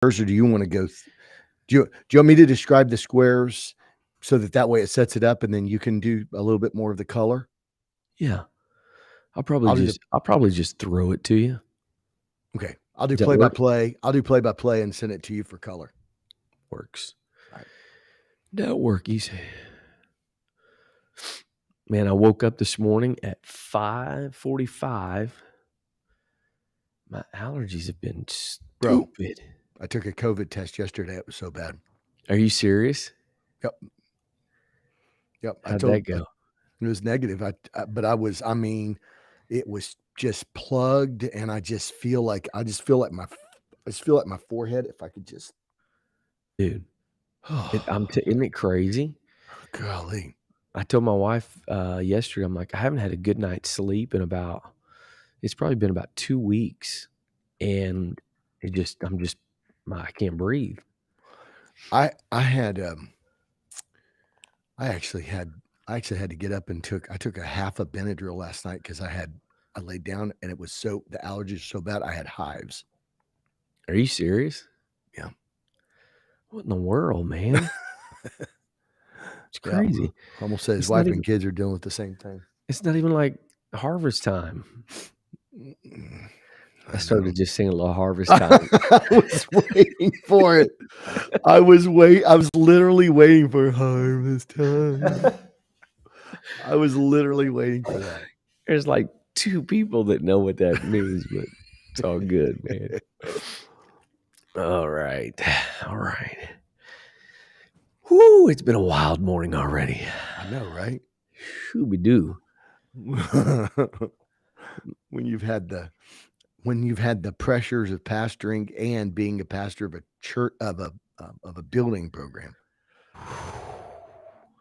or do you want to go? Do you want me to describe the squares so that way it sets it up, and then you can do a little bit more of the color? Yeah, I'll probably just throw it to you. Okay, I'll do Does that play by work? play. I'll do play by play and send it to you for color. Works. All right. That workies. Man, I woke up this morning at 5:45. My allergies have been Bro, stupid. I took a COVID test yesterday. It was so bad. Are you serious? Yep. How'd that go? It was negative. It was just plugged, and I just feel like my forehead. If I could just, Dude, isn't it crazy? golly. I told my wife yesterday, I'm like, I haven't had a good night's sleep it's probably been about 2 weeks. And I can't breathe. I actually had to get up and I took a half a Benadryl last night because I laid down and the allergies were so bad I had hives. Are you serious? Yeah. What in the world, man? It's crazy. Yeah. Almost said his wife and kids are dealing with the same thing. It's not even like harvest time. I started just singing a little harvest time. I was waiting for it. I was literally waiting for harvest time. I was literally waiting for that. There's like 2 people that know what that means, but it's all good, man. All right. Whoo, it's been a wild morning already. I know, right? Shooby-doo. When you've had the pressures of pastoring and being a pastor of a church of a building program.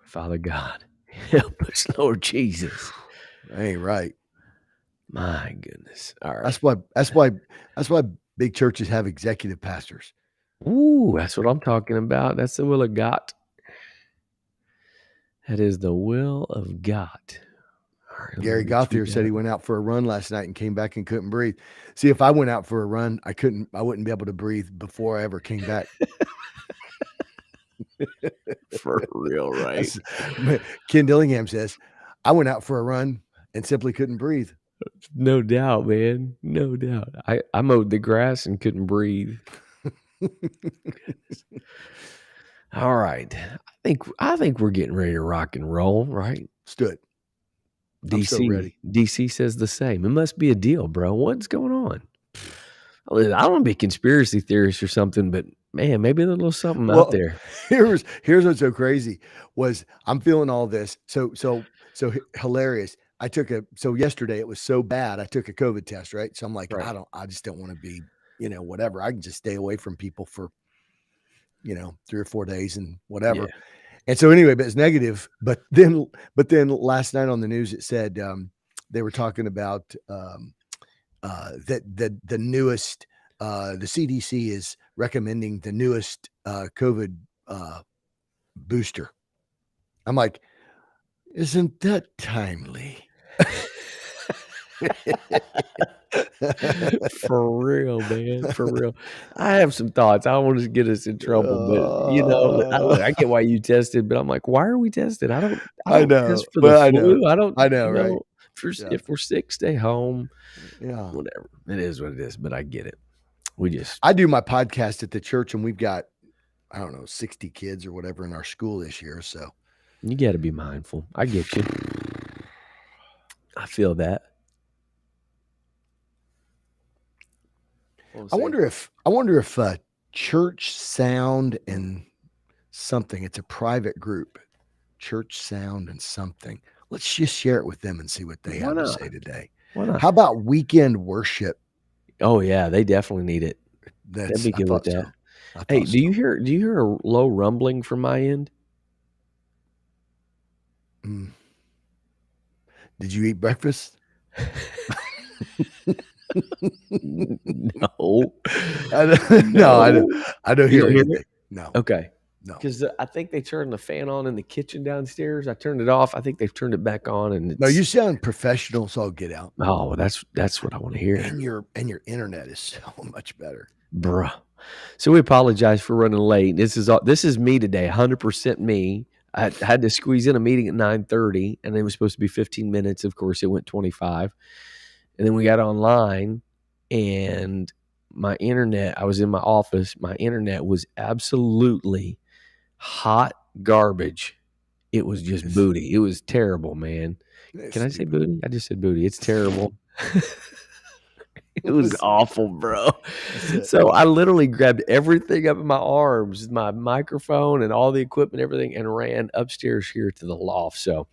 Father God, help us, Lord Jesus. That ain't right. My goodness. All right. That's why big churches have executive pastors. Ooh, that's what I'm talking about. That's the will of God. That is the will of God. Right, Gary Gothier said he went out for a run last night and came back and couldn't breathe. See, if I went out for a run, I wouldn't be able to breathe before I ever came back. For real, right? Ken Dillingham says, I went out for a run and simply couldn't breathe. No doubt, man. No doubt. I mowed the grass and couldn't breathe. All right. I think we're getting ready to rock and roll, right? Stood. DC says the same. It must be a deal, bro. What's going on? I don't want to be a conspiracy theorist or something, but man, maybe there's a little something out there. Here's what's so crazy was I'm feeling all this. So hilarious. So yesterday it was so bad. I took a COVID test, right? So I'm like, right. I just don't want to be, whatever. I can just stay away from people for, 3 or 4 days and whatever. Yeah. And so anyway, but it's negative. But then last night on the news, it said they were talking about that the newest, the CDC is recommending the newest COVID booster. I'm like, isn't that timely? For real, man. For real. I have some thoughts. I don't want to get us in trouble, but I get why you tested, but I'm like, why are we tested? I don't test for the flu. I know, right? If we're sick, stay home. Yeah. Whatever. It is what it is, but I get it. I do my podcast at the church, and we've got, 60 kids or whatever in our school this year. So you got to be mindful. I get you. I feel that. I wonder if Church Sound and something, it's a private group, Church Sound and something. Let's just share it with them and see what they have to say today. Why not? How about weekend worship? Oh yeah, they definitely need it. That'd be good with that. So. Hey, do you hear a low rumbling from my end? Did you eat breakfast? No. I don't hear anything. No. Okay. No. Because I think they turned the fan on in the kitchen downstairs. I turned it off. I think they've turned it back on. And no, you sound professional, so I'll get out. Oh, that's what I want to hear. And your internet is so much better. Bruh. So we apologize for running late. This is me today, 100% me. I had to squeeze in a meeting at 9:30, and it was supposed to be 15 minutes. Of course, it went 25. And then we got online, and my internet, I was in my office. My internet was absolutely hot garbage. It was just booty. It was terrible, man. Can I say booty? I just said booty. It's terrible. It was awful, bro. So I literally grabbed everything up in my arms, my microphone and all the equipment, everything, and ran upstairs here to the loft. So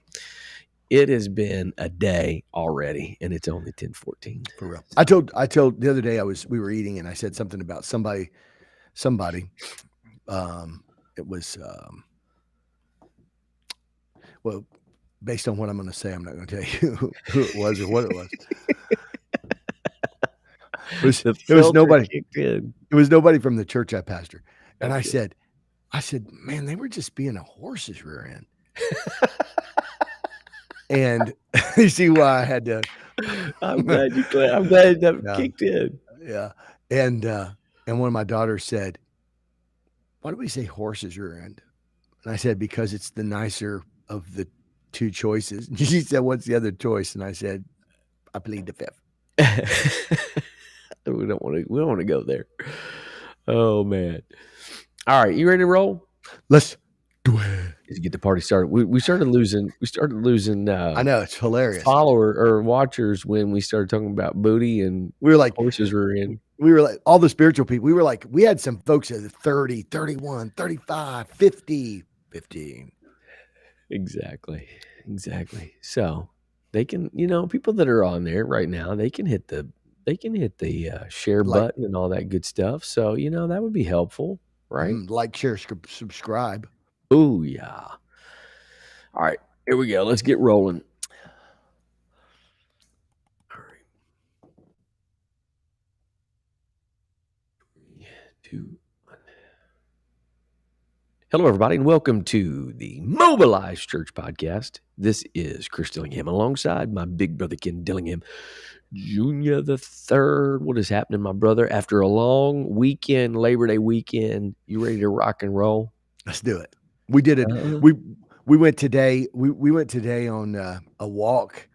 it has been a day already, and it's only 10:14. For real. I told the other day we were eating, and I said something about somebody. It was well, based on what I'm going to say, I'm not going to tell you who it was or what it was. It was nobody. It was nobody from the church I pastor. And I said, man, they were just being a horse's rear end. And you see why I had to. I'm glad that kicked in. Yeah. And one of my daughters said, why do we say horse's rear end? And I said, because it's the nicer of the two choices. And she said, what's the other choice? And I said, I plead the fifth. We don't want to go there. Oh man. All right, you ready to roll? Let's do it. Let's get the party started. We started losing I know, it's hilarious. Follower or watchers when we started talking about booty, and we were like horses were in. We were like all the spiritual people. We were like, we had some folks at 30, 31, 35, 50, 15. Exactly. So they can, people that are on there right now, they can hit the share button and all that good stuff. So, that would be helpful, right? Like, share, subscribe. Oh, yeah. All right, here we go. Let's get rolling. All right. 3, 2, 1. Hello, everybody, and welcome to the Mobilized Church Podcast. This is Chris Dillingham alongside my big brother, Ken Dillingham Jr. the Third. What is happening, my brother? After a long weekend, Labor Day weekend, you ready to rock and roll? Let's do it. We did it. We went today. We went today on a walk,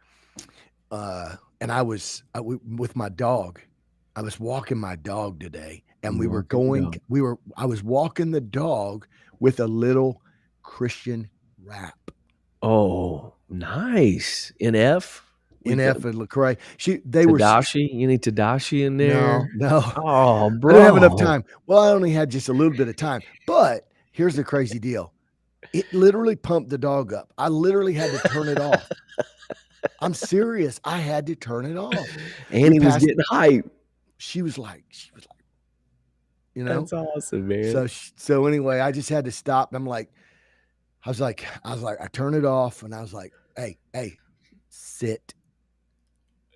and I was with my dog. I was walking my dog today, and I was walking the dog with a little Christian rap. Oh, nice. NF and Lecrae. Tadashi. You need Tadashi in there? No. Oh, bro. I didn't have enough time. Well, I only had just a little bit of time. But here's the crazy deal. It literally pumped the dog up. I literally had to turn it off. I'm serious. I had to turn it off. And he was getting hype. She was like, That's awesome, man. So anyway, I just had to stop. I was like, I turned it off, and I was like, hey, sit.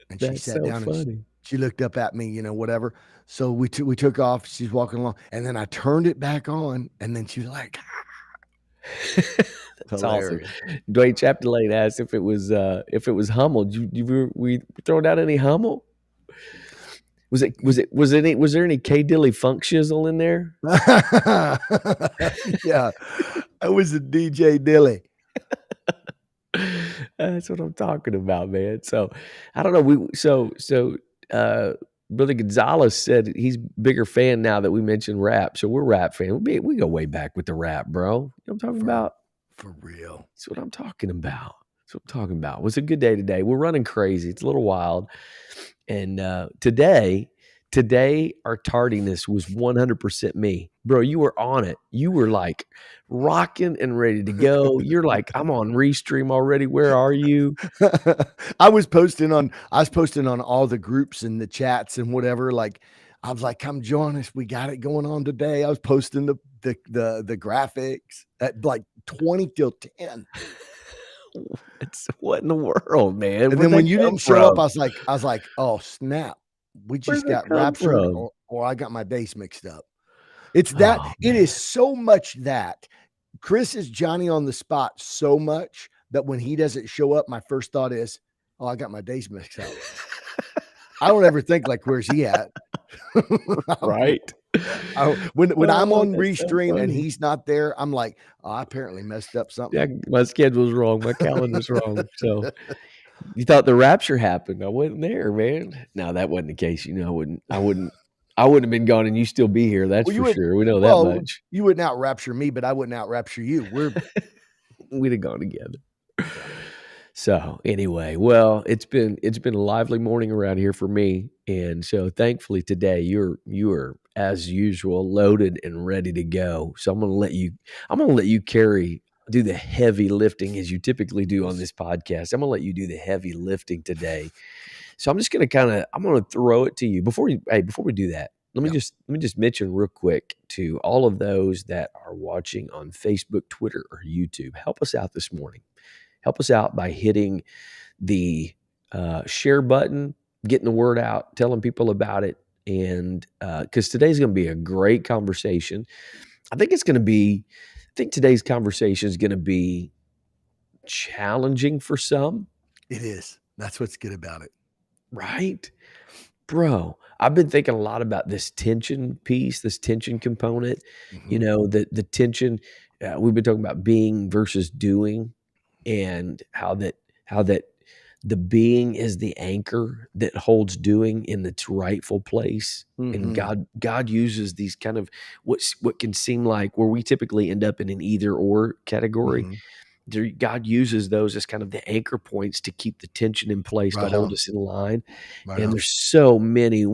And she sat down and she looked up at me, whatever. So we took off. She's walking along, and then I turned it back on, and then she was like, That's hilarious. Awesome. Dwayne Chapdelaine asked if it was Hummel. We throwing out any Hummel? Was there any K Dilly funk shizzle in there? Yeah, I was a DJ Dilly. That's what I'm talking about, man. So I don't know. Brother Gonzalez said he's a bigger fan now that we mentioned rap. So we're rap fan. We go way back with the rap, bro. You know what I'm talking about? For real. That's what I'm talking about. It was a good day today. We're running crazy. It's a little wild. And today our tardiness was 100% me. Bro, you were on it. You were like rocking and ready to go. You're like, I'm on Restream already. Where are you? I was posting on all the groups and the chats and whatever. Like, I was like, come join us. We got it going on today. I was posting the graphics at like 20 till 10. It's what in the world, man? And then when you didn't show up, I was like, oh snap. We just got raptured, or I got my days mixed up. It's that it is so much that Chris is Johnny on the spot so much that when he doesn't show up, my first thought is, oh, I got my days mixed up. I don't ever think like, where's he at? Right. When I'm Oh, on that's so Restream and funny. he's not there, I'm like, "Oh, I apparently messed up Yeah, something." my schedule's wrong, my calendar's wrong, so you thought the rapture happened. I wasn't there, man. No, that wasn't the case. I wouldn't have been gone and you still be here, that's Well, you for would sure. We know that well, much. you wouldn't out-rapture me, but I wouldn't out-rapture you. We'd have gone together. Yeah. So, anyway, well, it's been a lively morning around here for me, and so thankfully today you are as usual loaded and ready to go. So I'm gonna let you do the heavy lifting as you typically do on Yes. this podcast. I'm gonna let you do the heavy lifting today. So I'm gonna throw it to you before we do that. Yeah. Let me just mention real quick to all of those that are watching on Facebook, Twitter, or YouTube. Help us out this morning. Help us out by hitting the share button, getting the word out, telling people about it, and because today's going to be a great conversation. I think it's going to be. I think today's conversation is going to be challenging for some, It is. That's what's good about it. right? Bro, I've been thinking a lot about this tension piece, this tension component. Mhm. The tension. We've been talking about being versus doing, and how that the being is the anchor that holds doing in its rightful place. And Mhm. God uses these kind of what can seem like where we typically end up in an either or category. Mhm. God uses those as kind of the anchor points to keep the tension in place, to Right hold on. us in line. Right And on. there's so many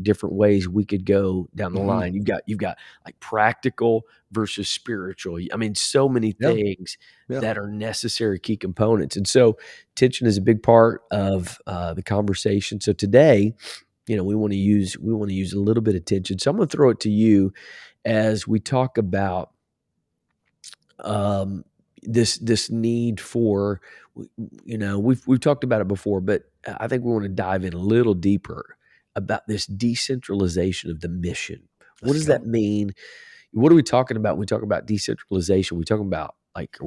different ways we could go down the Mhm. line. You've got like practical versus spiritual. I mean, so many Yeah. things Yeah. that are necessary key components. And so tension is a big part of the conversation. So today, we want to use a little bit of tension. So I'm going to throw it to you as we talk about um, this need for we've talked about it before, but I think we want to dive in a little deeper about this decentralization of the mission. What Let's does that go. mean? What are we talking about when we talk about decentralization? Are we talking about like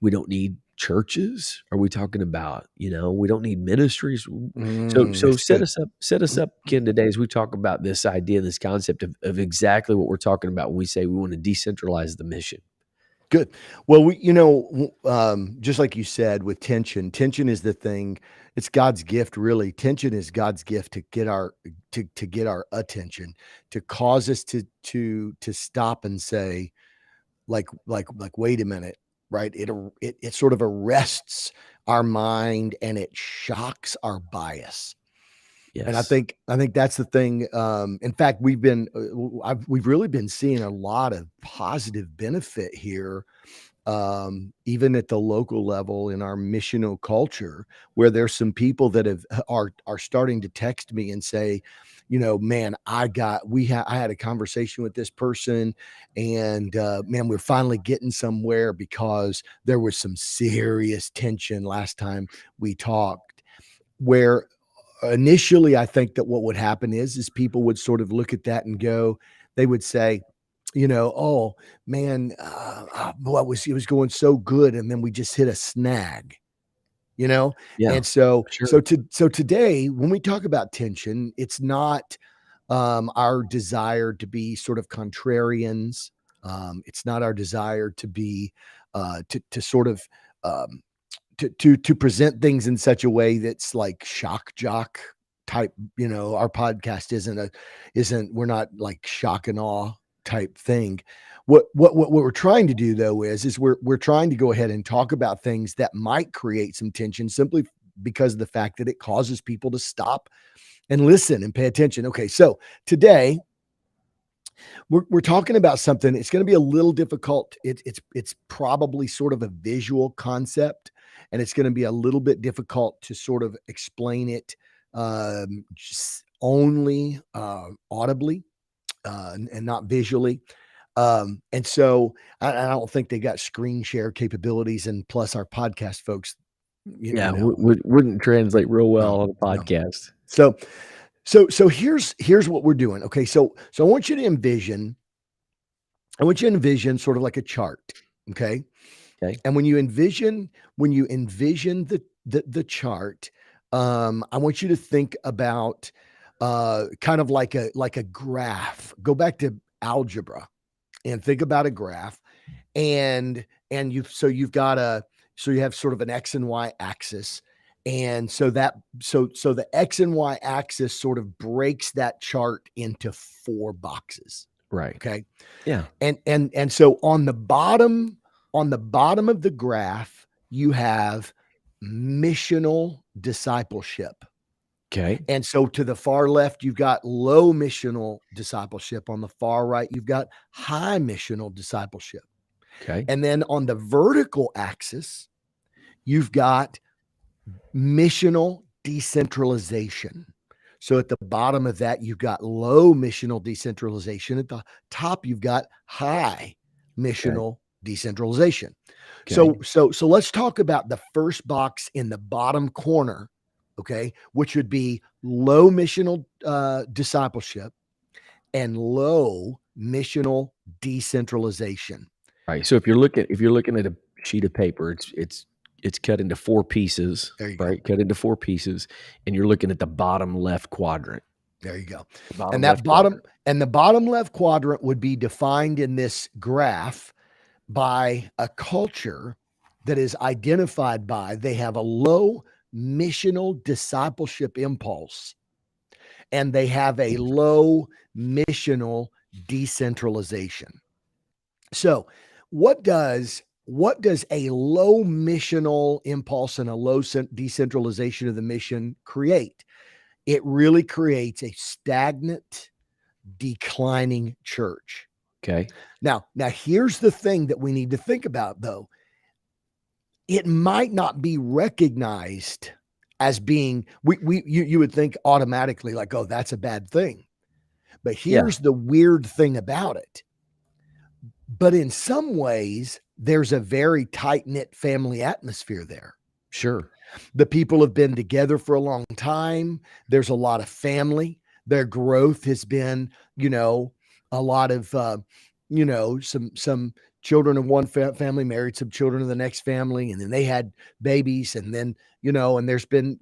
we don't need churches? Are we talking about, we don't need ministries? So That's good. set us up, Ken, today as we talk about this idea, this concept of exactly what we're talking about when we say we want to decentralize the mission. Good. Well, just like you said with tension is the thing. It's God's gift, really. Tension is God's gift to get our attention, to cause us to stop and say, wait a minute, right? It sort of arrests our mind and it shocks our bias. And Yes. I think that's the thing. In fact, we've really been seeing a lot of positive benefit here, even at the local level in our missional culture, where there's some people that are starting to text me and say, man, I had a conversation with this person, and man, we're finally getting somewhere because there was some serious tension last time we talked. Where initially, I think that what would happen is people would sort of look at that and go, they would say, "Oh, man, boy, it was going so good, and then we just hit a snag," you know? Yeah, And so sure. so today, when we talk about tension, it's not, our desire to be sort of contrarians. It's not our desire to be, to sort of, um to present things in such a way that's like shock jock type. Our podcast isn't we're not like shock and awe type thing. What we're trying to do though is we're trying to go ahead and talk about things that might create some tension simply because of the fact that it causes people to stop and listen and pay attention. Okay, so today we're talking about something. It's going to be a little difficult. It's probably sort of a visual concept, and it's going to be a little bit difficult to sort of explain it just only audibly and not visually. And so I don't think they got screen share capabilities, and plus our podcast folks, Yeah, you know, wouldn't translate real no, well on a no. podcast. So so here's what we're doing. Okay, so I want you to envision sort of like a chart, okay? Okay. And when you envision the chart, I want you to think about kind of like a graph. Go back to algebra and think about a graph, and you've got you have sort of an X and Y axis. And so the X and Y axis sort of breaks that chart into 4 boxes. Right. Okay. Yeah. And so on the bottom of the graph, you have missional discipleship. Okay. And so to the far left, you've got low missional discipleship. On the far right, you've got high missional discipleship. Okay. And then on the vertical axis, you've got missional decentralization. So at the bottom of that, you've got low missional decentralization. At the top, you've got high Okay. missional decentralization. Okay. So let's talk about the first box in the bottom corner, okay, which would be low missional discipleship and low missional decentralization. Right. So if you're looking at a sheet of paper, it's cut into 4 pieces, There you go. right? Cut into 4 pieces, and you're looking at the bottom left quadrant. There you go. The bottom And left quadrant. the bottom left quadrant would be defined in this graph by a culture that is identified by they have a low missional discipleship impulse, and they have a low missional decentralization. So, what does a low missional impulse and a low decentralization of the mission create? It really creates a stagnant, declining church. Okay. Now here's the thing that we need to think about, though. It might not be recognized as being you would think automatically like, oh, that's a bad thing. But Yeah. here's the weird thing about it. But in some ways, there's a very tight-knit family atmosphere there. Sure. The people have been together for a long time. There's a lot of family. Their growth has been, a lot of, some children of one family married some children of the next family, and then they had babies, and then, and there's been,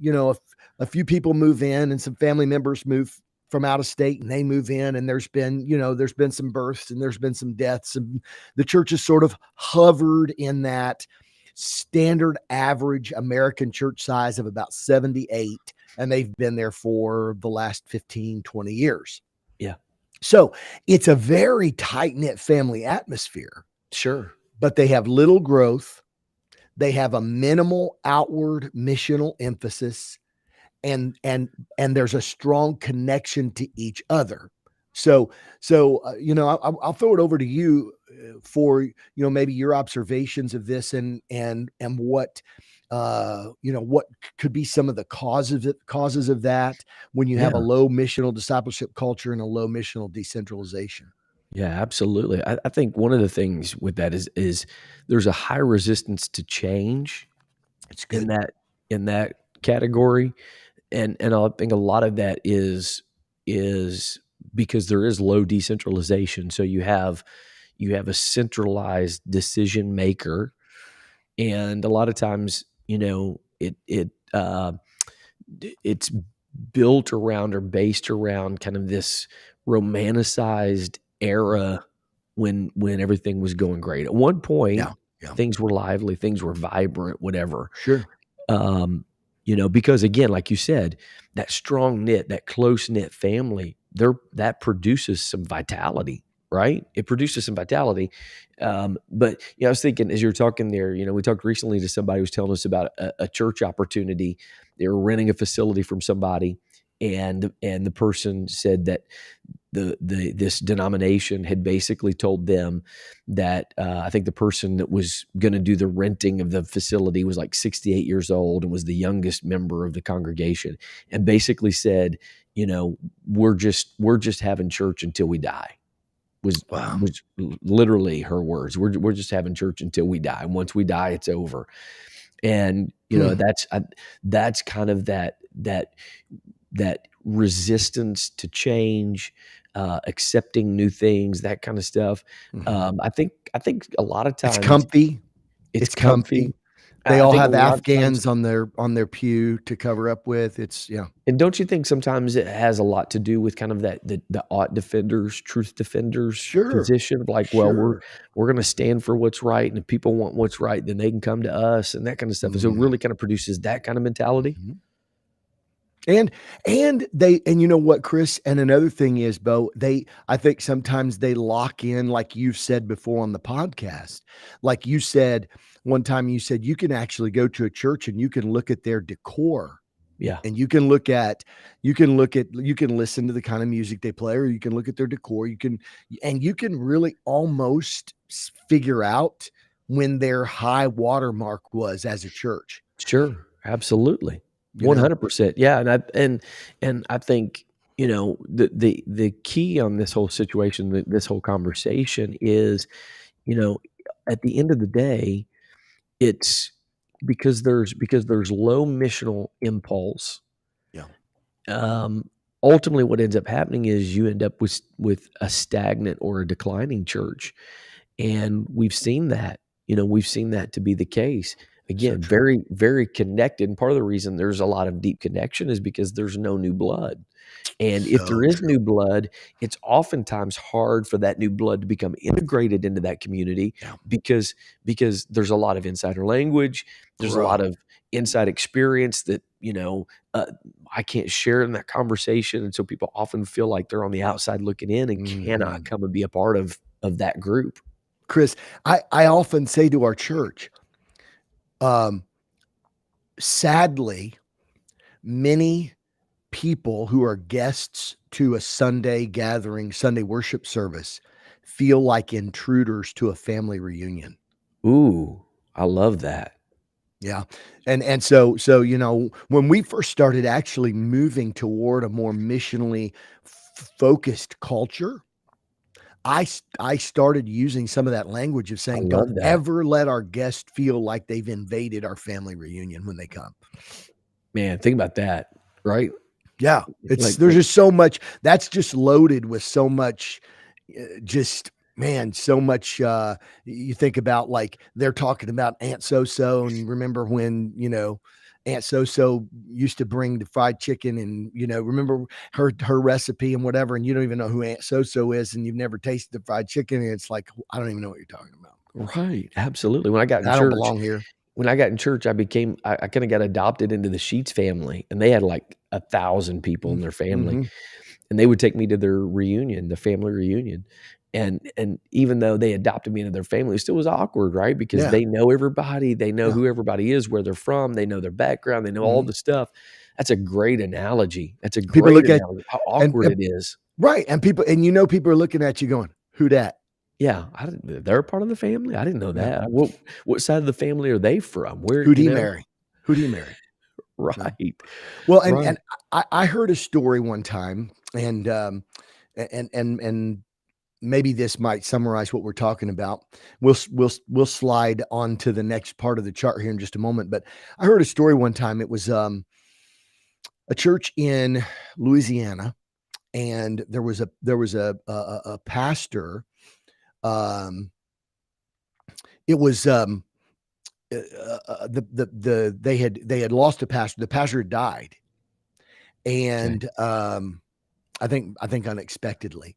a few people move in, and some family members move from out of state, and they move in, and there's been some births, and there's been some deaths, and the church has sort of hovered in that standard average American church size of about 78, and they've been there for the last 15, 20 years. Yeah. So it's a very tight-knit family atmosphere. Sure. But they have little growth. They have a minimal outward missional emphasis, and there's a strong connection to each other. So I'll throw it over to you for maybe your observations of this, and what what could be some of the causes of that when you have a Yeah. low missional discipleship culture and a low missional decentralization. Yeah, absolutely. I think one of the things with that is there's a high resistance to change It's in good. that category, and I think a lot of that is because there is low decentralization. So you have a centralized decision maker, and a lot of times, it's built around or based around kind of this romanticized era when everything was going great. At one point, Yeah. Yeah. things were lively, things were vibrant, whatever. Sure. Because again, like you said, that strong knit, that close knit family, that produces some vitality, right? It produces some vitality. But I was thinking as you're talking there, we talked recently to somebody who was telling us about a church opportunity. They were renting a facility from somebody, and the person said that this denomination had basically told them that I think the person that was going to do the renting of the facility was like 68 years old and was the youngest member of the congregation, and basically said, we're just having church until we die. Was Wow. literally her words. We're just having church until we die, and once we die, it's over. And that's kind of that resistance to change, accepting new things, that kind of stuff. Mhm. I think a lot of It's times comfy. it's It's comfy. comfy. They I all think a have lot of times. Afghans on their pew to cover up with. It's yeah. And don't you think sometimes it has a lot to do with kind of that the ought defenders, truth defenders Sure. position of like, well, Sure. we're gonna stand for what's right, and if people want what's right, then they can come to us and that kind of stuff. And so it Mm. really kind of produces that kind of mentality. Mhm. And you know what, Chris? And another thing is, Bo, I think sometimes they lock in, like you've said before on the podcast. Like you said one time, you said you can actually go to a church and you can look at their decor Yeah, and you can listen to the kind of music they play, or you can look at their decor. You can really almost figure out when their high watermark was as a church, sure, absolutely, you know? 100%. Yeah, and I think the key on this whole situation, this whole conversation is, you know, at the end of the day, it's because there's low missional impulse. Yeah. um, Ultimately what ends up happening is you end up with a stagnant or a declining church, and we've seen that to be the case. So Again, true. very, very connected, and part of the reason there's a lot of deep connection is because there's no new blood. And if there So is true. new blood, it's oftentimes hard for that new blood to become integrated into that community Yeah. because there's a lot of insider language, there's a lot Bro. of inside experience that, uh, I can't share in that conversation, and so people often feel like they're on the outside looking in and cannot Mhm. come and be a part of that group. Chris, I often say to our church, um, sadly, many people who are guests to a Sunday gathering, Sunday worship service feel like intruders to a family reunion. Ooh, I love that. Yeah. And so, when we first started actually moving toward a more missionally focused culture, I started using some of that language of I saying, "Don't love that. ever let our guests feel like they've invaded our family reunion when they come." Man, think about that, right? Yeah, Like there's like just so much that's just loaded with so much, just man, so much. You think about like they're talking about Aunt So So, and you remember when Aunt So So used to bring the fried chicken, and remember her recipe and whatever, and you don't even know who Aunt So So is, and you've never tasted the fried chicken, and it's like I don't even know what you're talking about. right, absolutely. When I got in I don't church belong here. I kinda got adopted into the Sheets family, and they had, like, 1,000 people in their family, Mm-hmm. and they would take me to their reunion, the family reunion, and even though they adopted me into their family, it still was awkward, right? Because Yeah, they know everybody, they know yeah. who everybody is, where they're from, they know their background, they know all Mm-hmm. the stuff. That's a great analogy. That's a People great look at analogy, how and, awkward and it is. right, and people are looking at you going, "Who dat?" Yeah, I didn't they're a part of the family? I didn't know Yeah. that. What side of the family are they from? Where Who'd he marry? Who'd he marry? No. Right, Well, and right. I heard a story one time, and maybe this might summarize what we're talking about. We'll slide on to the next part of the chart here in just a moment. But I heard a story one time. It was a church in Louisiana, and there was a pastor. Um, it was they had lost a pastor. The pastor had died, Okay. and I think unexpectedly,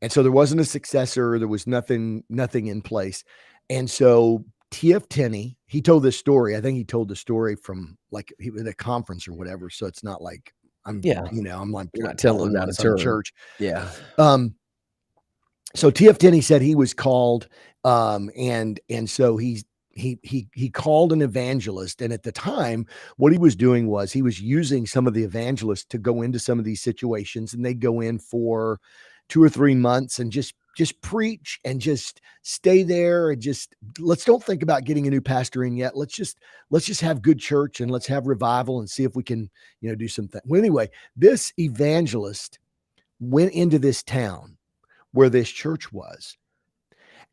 and so there wasn't a successor. There was nothing in place, and so T.F. Tenney, he told this story. I think he told the story from like he was at a conference or whatever. So it's not like Yeah, I'm like you're not telling telling them out on of some turn. church. Yeah. Um, so T.F. Tenney said he was called, and so he called an evangelist, and at the time, what he was doing was he was using some of the evangelists to go into some of these situations, and they'd go in for 2 or 3 months and just preach and just stay there and just let's don't think about getting a new pastor in yet. Let's just have good church and let's have revival and see if we can do something. Well, anyway, this evangelist went into this town where this church was.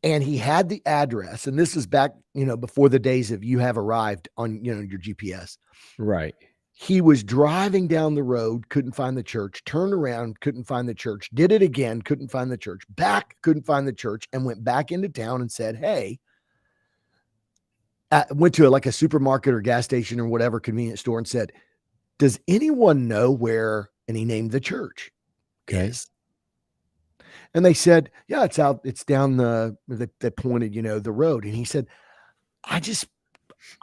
And he had the address, and this is back, before the days of you have arrived on, your GPS. Right. He was driving down the road, couldn't find the church, turned around, couldn't find the church, did it again, couldn't find the church, back, couldn't find the church, and went back into town and said, "Hey, went to like a supermarket or gas station or whatever convenience store and said, "Does anyone know where?" And he named the church. Okay. Yes. And they said, "Yeah, it's down they pointed, the road." And he said, I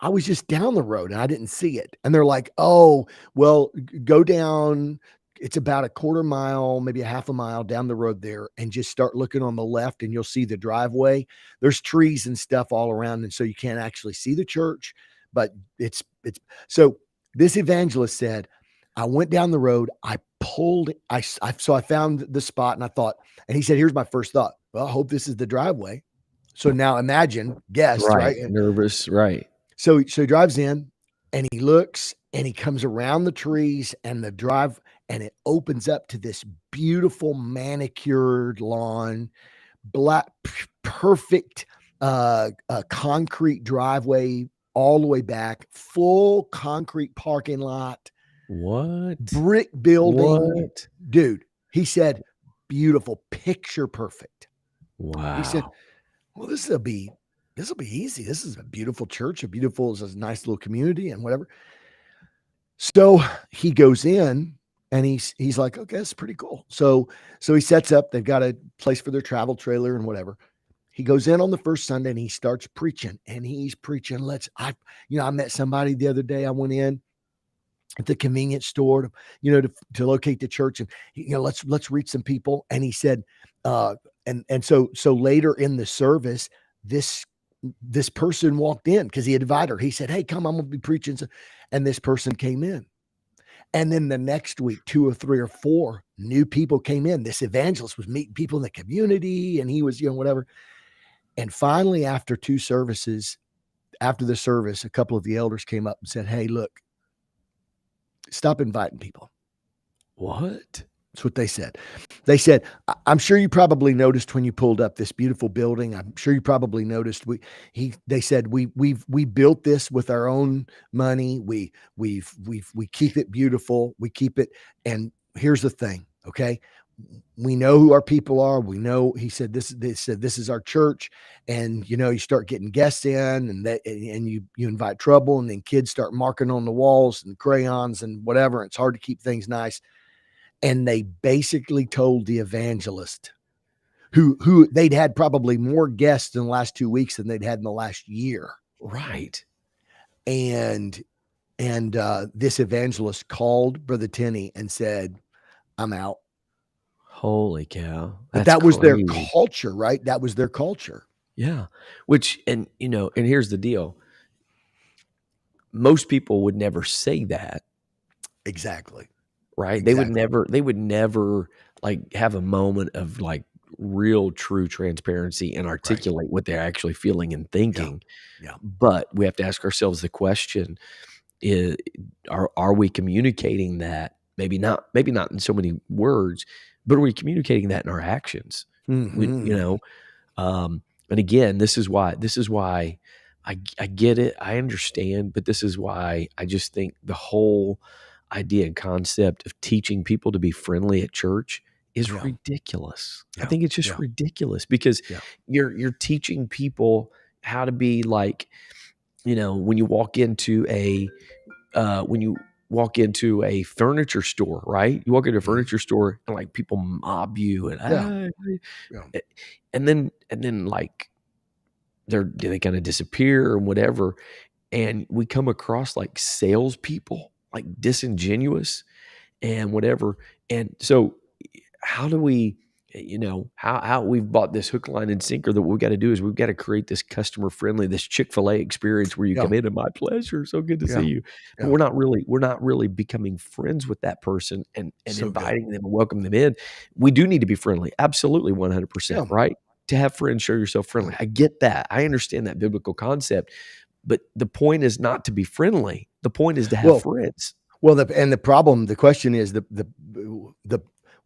was just down the road and I didn't see it." And they're like, "Oh, well, go down. It's about a quarter mile, maybe a half a mile down the road there, and just start looking on the left and you'll see the driveway. There's trees and stuff all around. And so you can't actually see the church, but it's so this evangelist said, I went down the road, so I found the spot and I thought, and he said, here's my first thought. Well, I hope this is the driveway. So now guess, Right. right? Nervous. Right. So he drives in and he looks and he comes around the trees and the drive, and it opens up to this beautiful manicured lawn, black, perfect concrete driveway all the way back, full concrete parking lot. What? Brick building. What? Dude, he said, beautiful, picture perfect. Wow. He said, well, this will be easy. This is a beautiful church, it's a nice little community and whatever. So he goes in and he's like, okay, that's pretty cool. So he sets up, they've got a place for their travel trailer and whatever. He goes in on the first Sunday and he starts preaching, and he's preaching. I met somebody the other day. I went in at the convenience store to locate the church, and let's reach some people. And he said, so later in the service, this person walked in because he had invited her. He said, hey, come, I'm going to be preaching. And this person came in. And then the next week, 2 or 3 or 4 new people came in. This evangelist was meeting people in the community, and he was, whatever. And finally, after 2 services, after the service, a couple of the elders came up and said, hey, look, stop inviting people. What? That's what they said. They said, I'm sure you probably noticed when you pulled up this beautiful building. I'm sure you probably noticed they said, we built this with our own money. We keep it beautiful. We keep it. And here's the thing. Okay. We know who our people are. We know, he said, this is our church. And, you start getting guests in and you invite trouble, and then kids start marking on the walls and crayons and whatever. It's hard to keep things nice. And they basically told the evangelist, who they'd had probably more guests in the last 2 weeks than they'd had in the last year. Right. And this evangelist called Brother Tenney and said, I'm out. Holy cow. But that was their culture, right? That was their culture. Yeah. And here's the deal. Most people would never say that. Exactly. Right. Exactly. They would never like have a moment of like real true transparency and articulate what they're actually feeling and thinking. Yeah. But we have to ask ourselves the question, are we communicating that? Maybe not in so many words, but are we communicating that in our actions? Mm-hmm. And again, this is why I get it. I understand, but this is why I just think the whole idea and concept of teaching people to be friendly at church is ridiculous. I think it's just ridiculous because you're teaching people how to be like, when you walk into a furniture store, right? You walk into a furniture store and like people mob you and and then like they kind of disappear or whatever. And we come across like salespeople, like disingenuous and whatever. And so how do we, how we've bought this hook, line, and sinker that what we got to do is we've got to create this customer friendly, this Chick-fil-A experience where you come in and my pleasure. So good to see you. But we're not really becoming friends with that person and so inviting them and welcoming them in. We do need to be friendly. Absolutely. 100%. Right. To have friends, show yourself friendly. I get that. I understand that biblical concept. But the point is not to be friendly. The point is to have friends. Well, the question is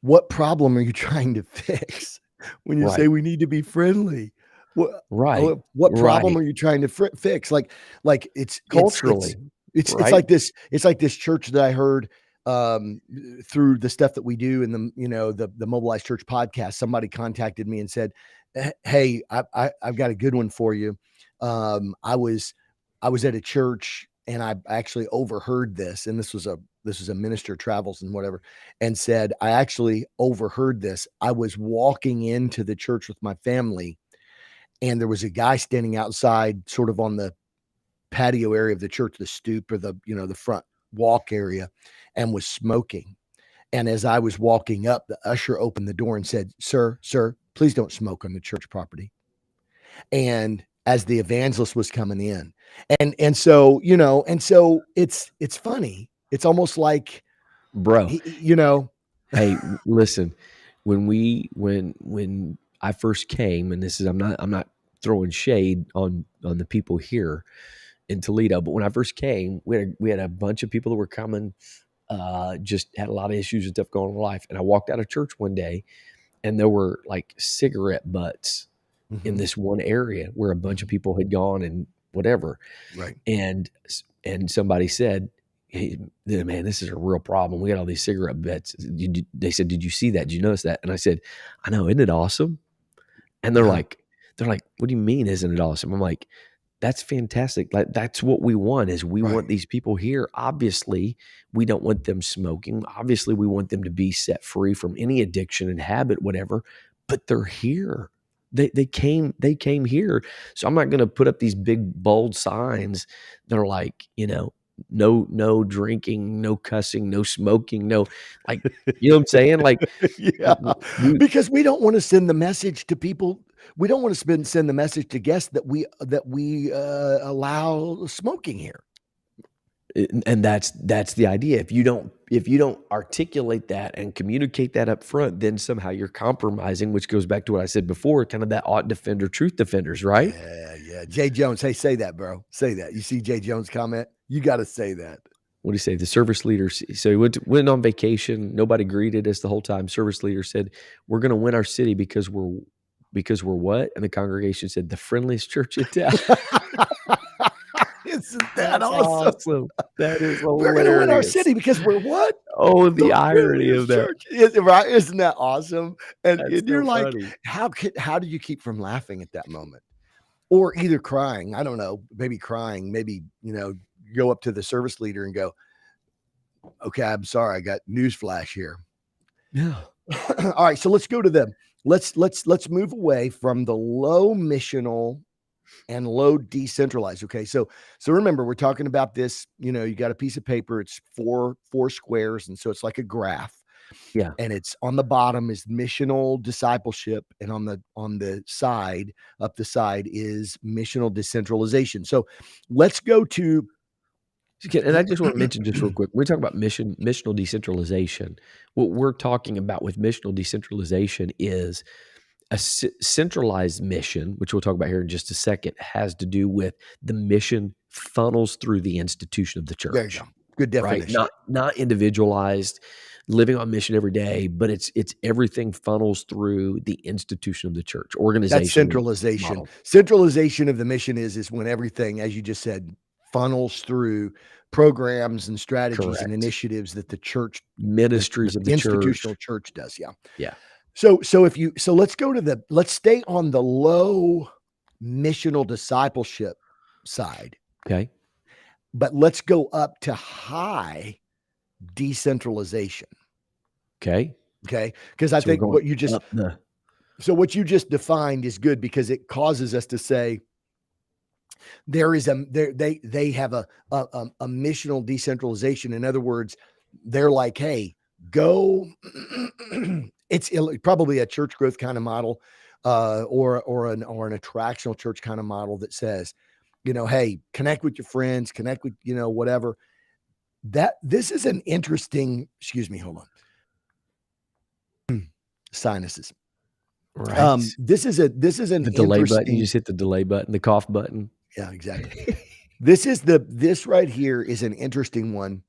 what problem are you trying to fix when you say we need to be friendly? What problem are you trying to fix? Like it's culturally. It's like this. It's like this church that I heard through the stuff that we do in the Mobilized Church podcast. Somebody contacted me and said, "Hey, I've got a good one for you. I was I was at a church and I actually overheard this, and this was a minister travels and whatever, and said, I actually overheard this. I was walking into the church with my family, and there was a guy standing outside, sort of on the patio area of the church, the stoop or the front walk area, and was smoking. And as I was walking up, the usher opened the door and said, Sir, please don't smoke on the church property. And as the evangelist was coming in, and so it's funny. It's almost like, bro. Hey, uh, listen, when I first came, and this is I'm not throwing shade on the people here in Toledo, but when I first came, we had a bunch of people that were coming, just had a lot of issues and stuff going on in life. And I walked out of church one day, and there were like cigarette butts in mhm, this one area where a bunch of people had gone and whatever. right. And somebody said, "Hey, man, this is a real problem. We got all these cigarette butts." They said, "Did you see that? Did you notice that?" And I said, "I know, isn't it awesome?" And Yeah, they're like, "What do you mean, isn't it awesome?" I'm like, that's fantastic. Like, that's what we want, is we right. want these people here. Obviously, we don't want them smoking. Obviously, we want them to be set free from any addiction and habit, whatever, but they're here. They came here. So I'm not going to put up these big bold signs that are like, no drinking, no cussing, no smoking, no, like, you know what I'm saying? Like, Yeah, we because we don't wanna send the message to people. We don't wanna send the message to guests that we allow smoking here. and that's the idea. If you don't articulate that and communicate that up front, then somehow you're compromising, which goes back to what I said before, kind of that ought defender, truth defenders, right? Yeah, yeah. Jay Jones, hey, say that, bro. Say that. You see Jay Jones' comment? You gotta say that. What do you say? The service leader. So he went on vacation. Nobody greeted us the whole time. Service leader said, "We're going to win our city because we're what?" And the congregation said, "The friendliest church in town." Isn't that That's awesome? awesome. That is We're gonna win our hilarious. city because we're what? Oh, the The irony of friendliest that. church. Right? Isn't that awesome? That's And so you're like, funny. how do you keep from laughing at that moment? Or either crying, I don't know, maybe crying, maybe, go up to the service leader and go, "Okay, I'm sorry, I got news flash here." Yeah. All right, so let's go to the let's move away from the low missional and low decentralized. Okay, so remember, we're talking about this. You got a piece of paper. It's four squares, and so it's like a graph. Yeah. And it's on the bottom is missional discipleship, and on the side, up the side, is missional decentralization. So let's go to Okay, and I just want to mention just real quick, when we talk about missional decentralization. What we're talking about with missional decentralization is a centralized mission, which we'll talk about here in just a second, has to do with the mission funnels through the institution of the there you go. church, Good right? definition. Not individualized, living on mission every day, but it's everything funnels through the institution of the church, That's organization centralization. model. Centralization of the mission is when everything, as you just said, funnels through programs and strategies and Correct. initiatives that the church, the Ministries of the church. institutional church does. Yeah. Yeah. So let's stay on the low missional discipleship side, Okay. but let's go up to high decentralization. Okay. Okay. Because I So we're think going up the what you just defined is good, because it causes us to say there is they have a missional decentralization. In other words, they're like, hey, go. It's probably a church growth kind of model, or an attractional church kind of model that says, hey, connect with your friends, connect with whatever. That this is an interesting. Excuse me, hold on. Sinuses. right. This is an The delay button, you interesting. just hit the delay button, the cough button. Yeah, exactly. This right here is an interesting one,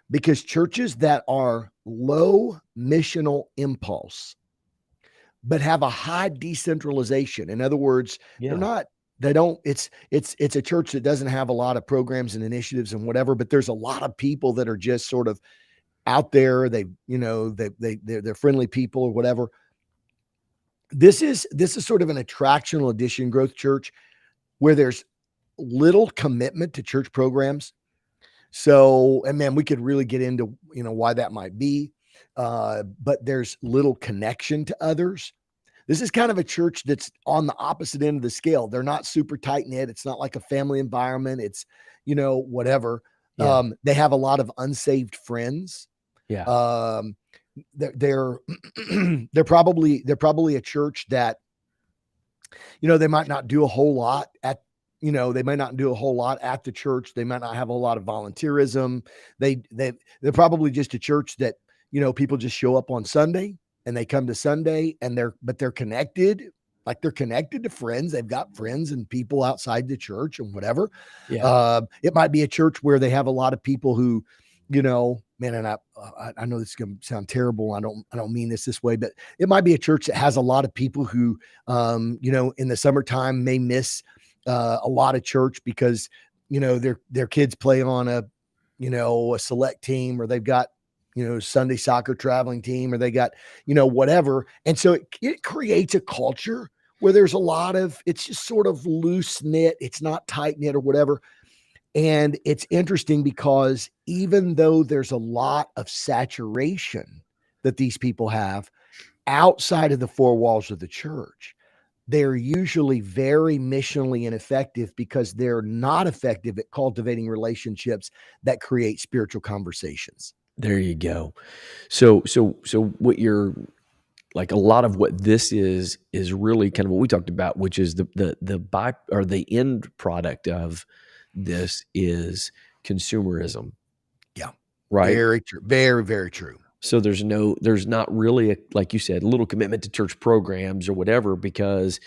because churches that are low missional impulse but have a high decentralization. In other words, Yeah. they don't, it's a church that doesn't have a lot of programs and initiatives and whatever, but there's a lot of people that are just sort of out there. They're friendly people or whatever. This is sort of an attractional addition growth church, where there's little commitment to church programs. So, and man, we could really get into, why that might be. But there's little connection to others. This is kind of a church that's on the opposite end of the scale. They're not super tight knit. It's not like a family environment. It's, whatever. Yeah. They have a lot of unsaved friends. Yeah. They're they're probably a church that, they might not do a whole lot at, they might not do a whole lot at the church. They might not have a lot of volunteerism. They're probably just a church that, people just show up on Sunday and they come to Sunday and they're connected. Like they're connected to friends. They've got friends and people outside the church and whatever. Yeah. It might be a church where they have a lot of people who, man, and I know this is going to sound terrible. I don't mean this way, but it might be a church that has a lot of people who, in the summertime may miss a lot of church because, their kids play on a select team, or they've got, Sunday soccer traveling team, or they got, whatever. And so it creates a culture where there's a lot of, it's just sort of loose knit. It's not tight knit or whatever. And it's interesting because even though there's a lot of saturation that these people have outside of the four walls of the church, they're usually very missionally ineffective because they're not effective at cultivating relationships that create spiritual conversations. There you go. So what you're like, a lot of what this is really kind of what we talked about, which is the end product of this is consumerism. Yeah. Right. Very true. Very, very true. So there's not really like you said, a little commitment to church programs or whatever, because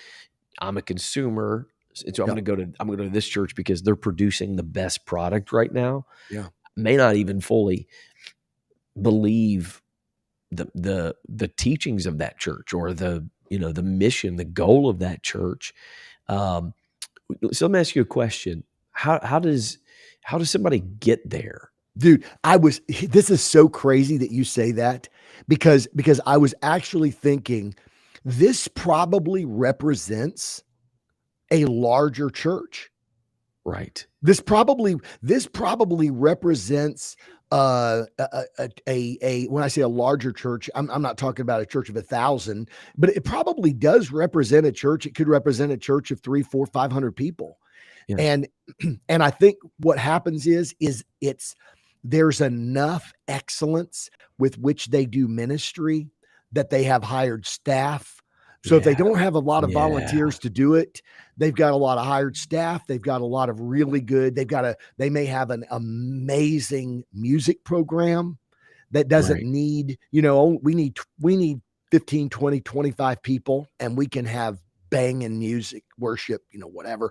I'm a consumer. So I'm going to go to this church because they're producing the best product right now. Yeah. May not even fully believe the teachings of that church, or the mission, the goal of that church. So let me ask you a question. How does somebody get there? Dude, this is so crazy that you say that, because I was actually thinking this probably represents a larger church. Right. This probably represents when I say a larger church, I'm not talking about a church of 1,000, but it probably does represent a church. It could represent a church of 300, 400, 500 people. Yeah. And I think what happens is there's enough excellence with which they do ministry that they have hired staff. So if they don't have a lot of volunteers to do it, they've got a lot of hired staff. They've got a lot of really good, they may have an amazing music program that doesn't need, we need 15, 20, 25 people, and we can have banging music, worship, whatever.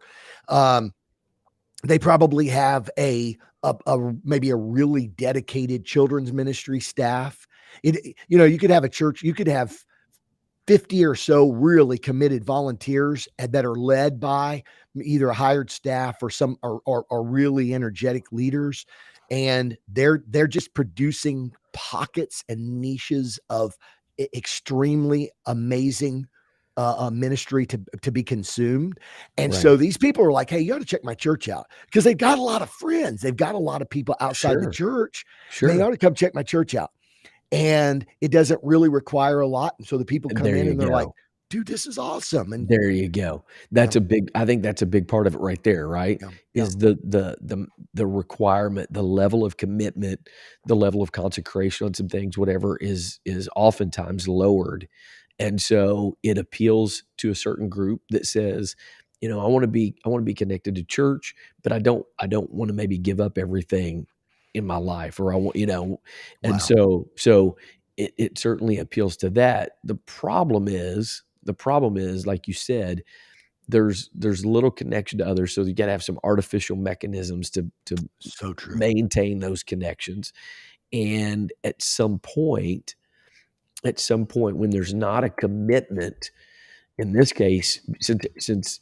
They probably have maybe a really dedicated children's ministry staff. You could have a church, you could have 50 or so really committed volunteers that are led by either a hired staff or some or really energetic leaders. And they're just producing pockets and niches of extremely amazing ministry to be consumed. And so these people are like, hey, you got to check my church out, because they've got a lot of friends. They've got a lot of people outside the church. They ought to come check my church out. And it doesn't really require a lot. And so the people come in and they're like, dude, this is awesome. And there you go. I think that's a big part of it right there, right? Is the requirement, the level of commitment, the level of consecration on some things, whatever, is oftentimes lowered. And so it appeals to a certain group that says, I want to be connected to church, but I don't want to maybe give up everything in my life, or I want, and so it certainly appeals to that. The problem is, like you said, there's little connection to others. So you got to have some artificial mechanisms to so true. Maintain those connections. And at some point when there's not a commitment, in this case, since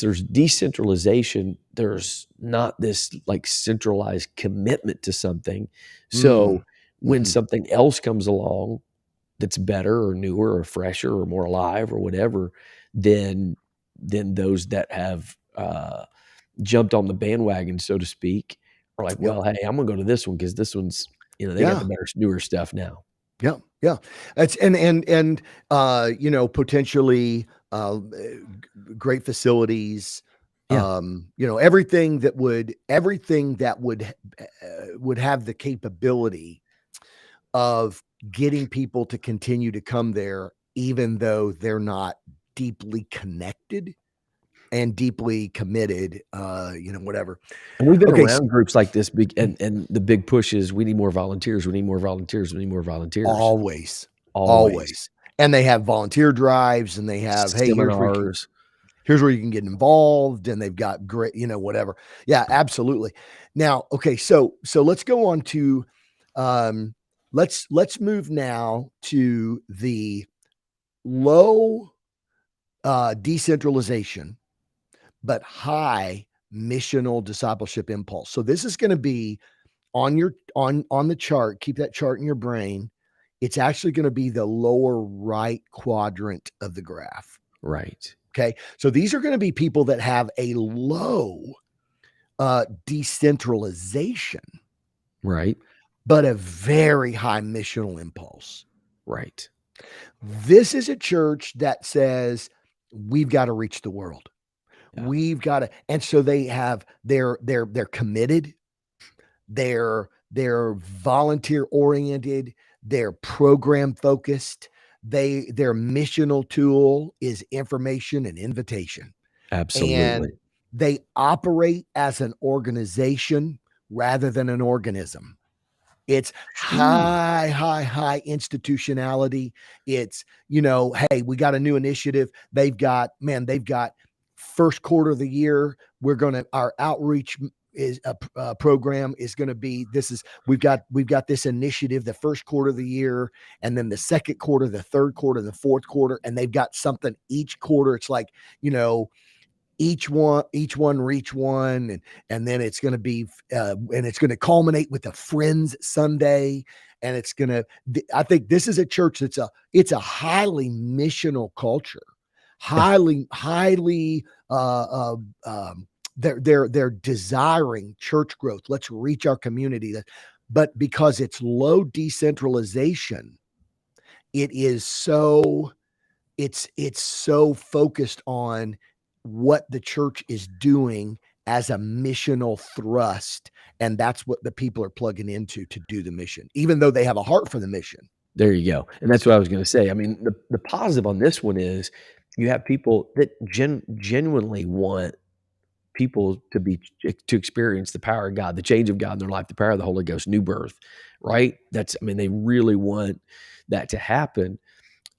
there's decentralization, there's not this like centralized commitment to something. So when something else comes along that's better or newer or fresher or more alive or whatever, then those that have jumped on the bandwagon, so to speak, are like, Yep. "Well, hey, I'm gonna go to this one because this one's, they got the Yeah. better newer stuff now." Yeah. Yeah. That's potentially great facilities, Yeah. everything that would have the capability of getting people to continue to come there, even though they're not deeply connected and deeply committed, whatever. And we've been Okay. around groups like this big, and the big push is we need more volunteers, we need more volunteers, we need more volunteers. Always, Always. always. And they have volunteer drives and they have, hey, Seminars. here's where you can get involved, and they've got great, whatever. Yeah, absolutely. Now, okay, so let's go on to let's move now to the low decentralization but high missional discipleship impulse. So this is going to be on the chart. Keep that chart in your brain. It's actually going to be the lower right quadrant of the graph. Right. Okay. So these are going to be people that have a low decentralization, Right. but a very high missional impulse. Right. This is a church that says we've got to reach the world. Yeah. We've got to, and so they're committed. They're volunteer oriented. They're program focused. Their missional tool is information and invitation. Absolutely. And they operate as an organization rather than an organism. It's high institutionality. It's, hey, we got a new initiative. They've got first quarter of the year. Our outreach is a program is going to be, we've got this initiative, the first quarter of the year, and then the second quarter, the third quarter, the fourth quarter, and they've got something each quarter. It's like, each one reach one, and then it's going to be and it's going to culminate with a Friends Sunday, and I think this is a church it's a highly missional culture, highly they're desiring church growth. Let's reach our community, but because it's low decentralization, it's so focused on what the church is doing as a missional thrust. And that's what the people are plugging into to do the mission, even though they have a heart for the mission. There you go. And that's what I was going to say. I mean, the positive on this one is you have people that genuinely want people to experience the power of God, the change of God in their life, the power of the Holy Ghost, new birth, right? They really want that to happen.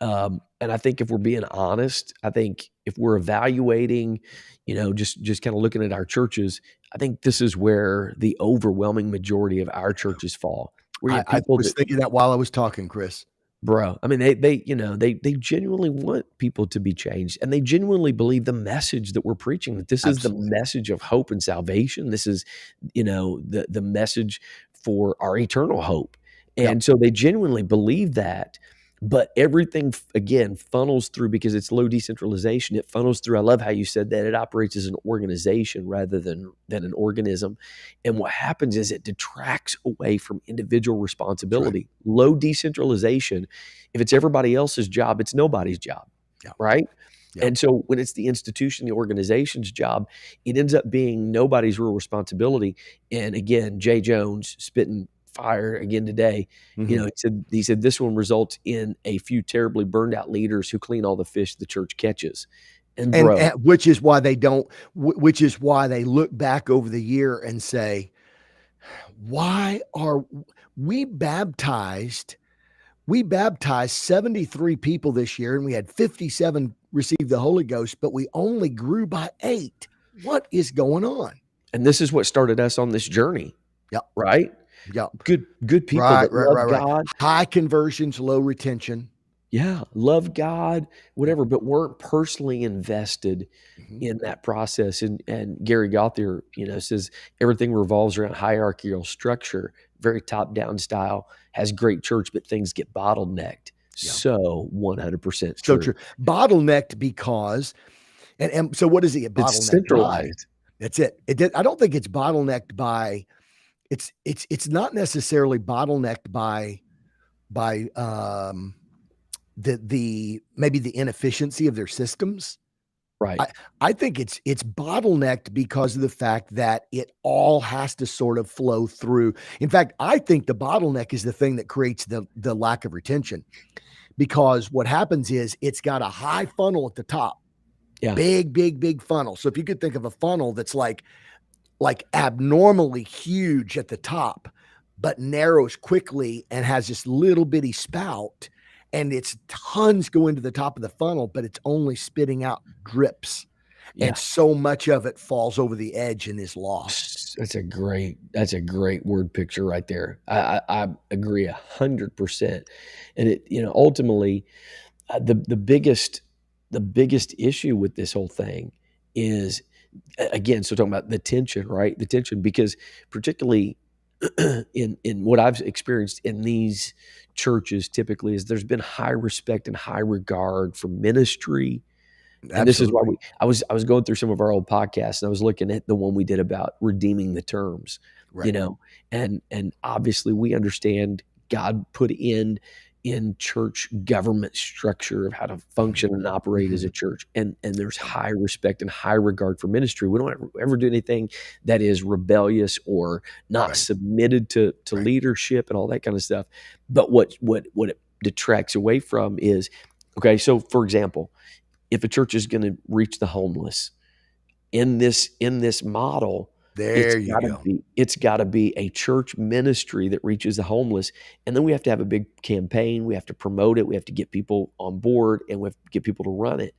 And I think if we're being honest, I think if we're evaluating, just kind of looking at our churches, I think this is where the overwhelming majority of our churches fall. I was thinking that while I was talking, Chris. Bro, I mean, they genuinely want people to be changed, and they genuinely believe the message that we're preaching, that this is the message of hope and salvation. This is, the message for our eternal hope. And so they genuinely believe that, but everything, again, funnels through, because it's low decentralization. It funnels through. I love how you said that. It operates as an organization rather than an organism. And what happens is it detracts away from individual responsibility. Right. Low decentralization, if it's everybody else's job, it's nobody's job, right? Yeah. And so when it's the institution, the organization's job, it ends up being nobody's real responsibility. And again, Jay Jones spitting fire again today. Mm-hmm. He said this one results in a few terribly burned out leaders who clean all the fish the church catches. And which is why they look back over the year and say, why are we baptized 73 people this year, and we had 57 receive the Holy Ghost, but we only grew by 8. What is going on? And this is what started us on this journey. Yep. Right? Yeah. Good people that love God. High conversions, low retention. Yeah. Love God, whatever, but weren't personally invested in that process. And Gary Gauthier, says everything revolves around hierarchical structure, very top-down style, has great church, but things get bottlenecked. Yeah. So 100% so true. Bottlenecked because, and so what is it? Bottlenecked. It's centralized. That's it. I don't think it's bottlenecked by it's not necessarily bottlenecked by the maybe the inefficiency of their systems. Right. I think it's bottlenecked because of the fact that it all has to sort of flow through. In fact, I think the bottleneck is the thing that creates the lack of retention, because what happens is it's got a high funnel at the top. Yeah. Big funnel. So if you could think of a funnel that's like abnormally huge at the top, but narrows quickly and has this little bitty spout, and it's tons go into the top of the funnel, but it's only spitting out drips. Yeah. And so much of it falls over the edge and is lost. That's a great word picture right there. I agree 100%. And it, ultimately, the biggest issue with this whole thing is, again, so talking about the tension, right? The tension, because particularly in what I've experienced in these churches typically is there's been high respect and high regard for ministry. And this is why Absolutely. I was going through some of our old podcasts, and I was looking at the one we did about redeeming the terms, Right. and obviously we understand God put in church government structure of how to function and operate as a church, and there's high respect and high regard for ministry. We don't ever do anything that is rebellious or not Right. submitted to Right. leadership and all that kind of stuff. But what it detracts away from is, okay, so for example, if a church is going to reach the homeless in this model, There you go. it's got to be a church ministry that reaches the homeless, and then we have to have a big campaign. We have to promote it. We have to get people on board, and we have to get people to run it.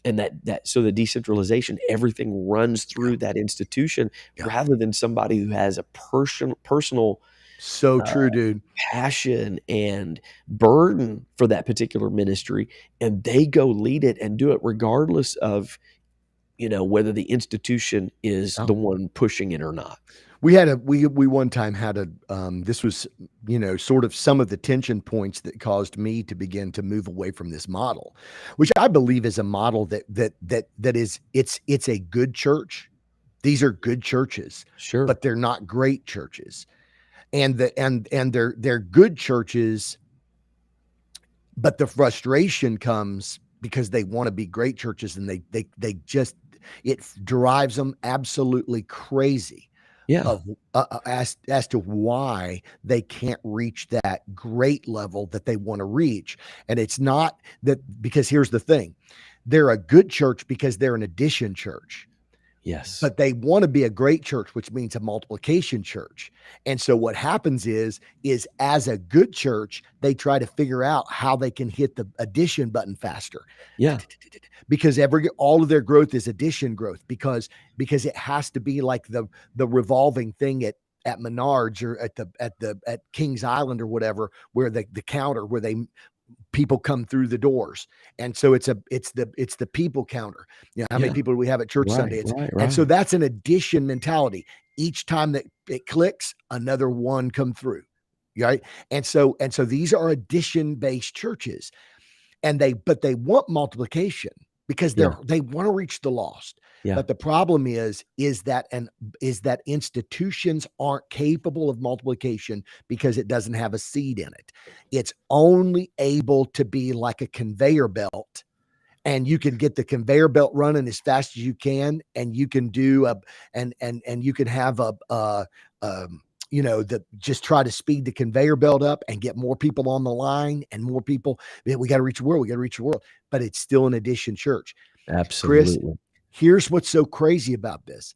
And so the decentralization, everything runs Yeah. through that institution Yeah. rather than somebody who has a personal So uh, true, dude. passion and burden for that particular ministry, and they go lead it and do it regardless of whether the institution is Oh. the one pushing it or not. We one time had this was, sort of some of the tension points that caused me to begin to move away from this model, which I believe is a model that is it's a good church. These are good churches, Sure. but they're not great churches. And they're good churches, but the frustration comes because they want to be great churches, and they just it drives them absolutely crazy Yeah. of as to why they can't reach that great level that they want to reach. And it's not that, because here's the thing, they're a good church because they're an addition church, Yes. but they want to be a great church, which means a multiplication church. And so what happens is as a good church, they try to figure out how they can hit the addition button faster. Yeah. Because all of their growth is addition growth, because it has to be like the revolving thing at Menards or at Kings Island or whatever, where the counter where people come through the doors. And so it's the people counter. How many Yeah. people do we have at church Right. Sunday? And so Right. that's an addition mentality. Each time that it clicks, another one come through. Right. And so these are addition based churches, and they want multiplication because Yeah. they want to reach the lost. Yeah. But the problem is that institutions aren't capable of multiplication because it doesn't have a seed in it. It's only able to be like a conveyor belt, and you can get the conveyor belt running as fast as you can, and you can do and you can have just try to speed the conveyor belt up and get more people on the line, and more people. We got to reach the world. We got to reach the world, but it's still an addition church. Chris, Absolutely. here's what's so crazy about this.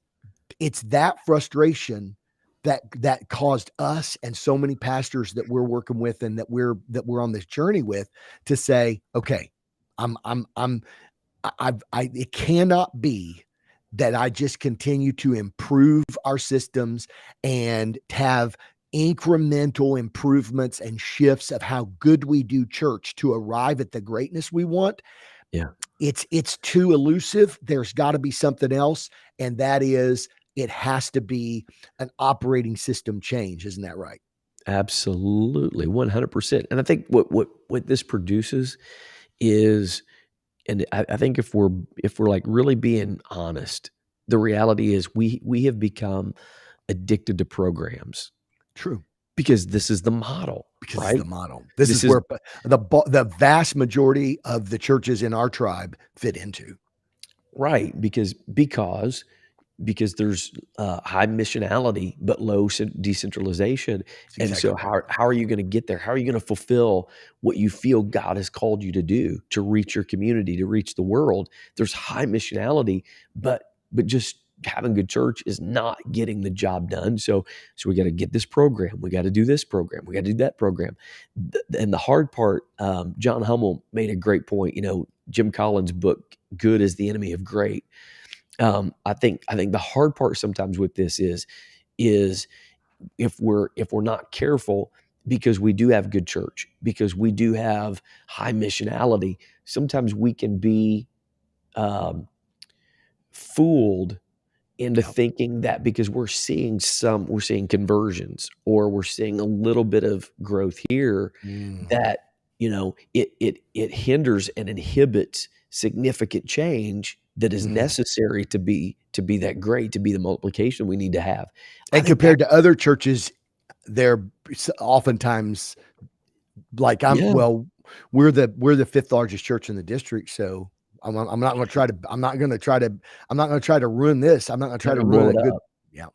It's that frustration that caused us and so many pastors that we're working with and that we're on this journey with to say, okay, it cannot be that I just continue to improve our systems and have incremental improvements and shifts of how good we do church to arrive at the greatness we want. Yeah. It's too elusive. There's got to be something else, and that is it has to be an operating system change. Isn't that right? Absolutely. 100%. And I think what this produces is, and I think if we're like really being honest, the reality is we have become addicted to programs True. because this is the model, Because it's right? the model. This This is is where the vast majority of the churches in our tribe fit into. right, because there's high missionality but low decentralization. That's And exactly so right. how are you going to get there? How are you going to fulfill what you feel God has called you to do, to reach your community, to reach the world? There's high missionality, but just having good church is not getting the job done. So we got to get this program, we got to do this program, we got to do that program. And the hard part, John Hummel made a great point. Jim Collins' book, Good is the Enemy of Great. I think the hard part sometimes with this is if we're not careful, because we do have good church, because we do have high missionality, sometimes we can be um, fooled into Yep. thinking that because we're seeing conversions, or we're seeing a little bit of growth here, Mm. that it hinders and inhibits significant change that is Mhm. necessary to be that great, to be the multiplication we need to have. I And think that compared to other churches, they're oftentimes like, yeah, we're the 5th largest church in the district, so I'm not gonna try to ruin this. I'm not gonna not try to gonna blow ruin it a good. up. Yeah.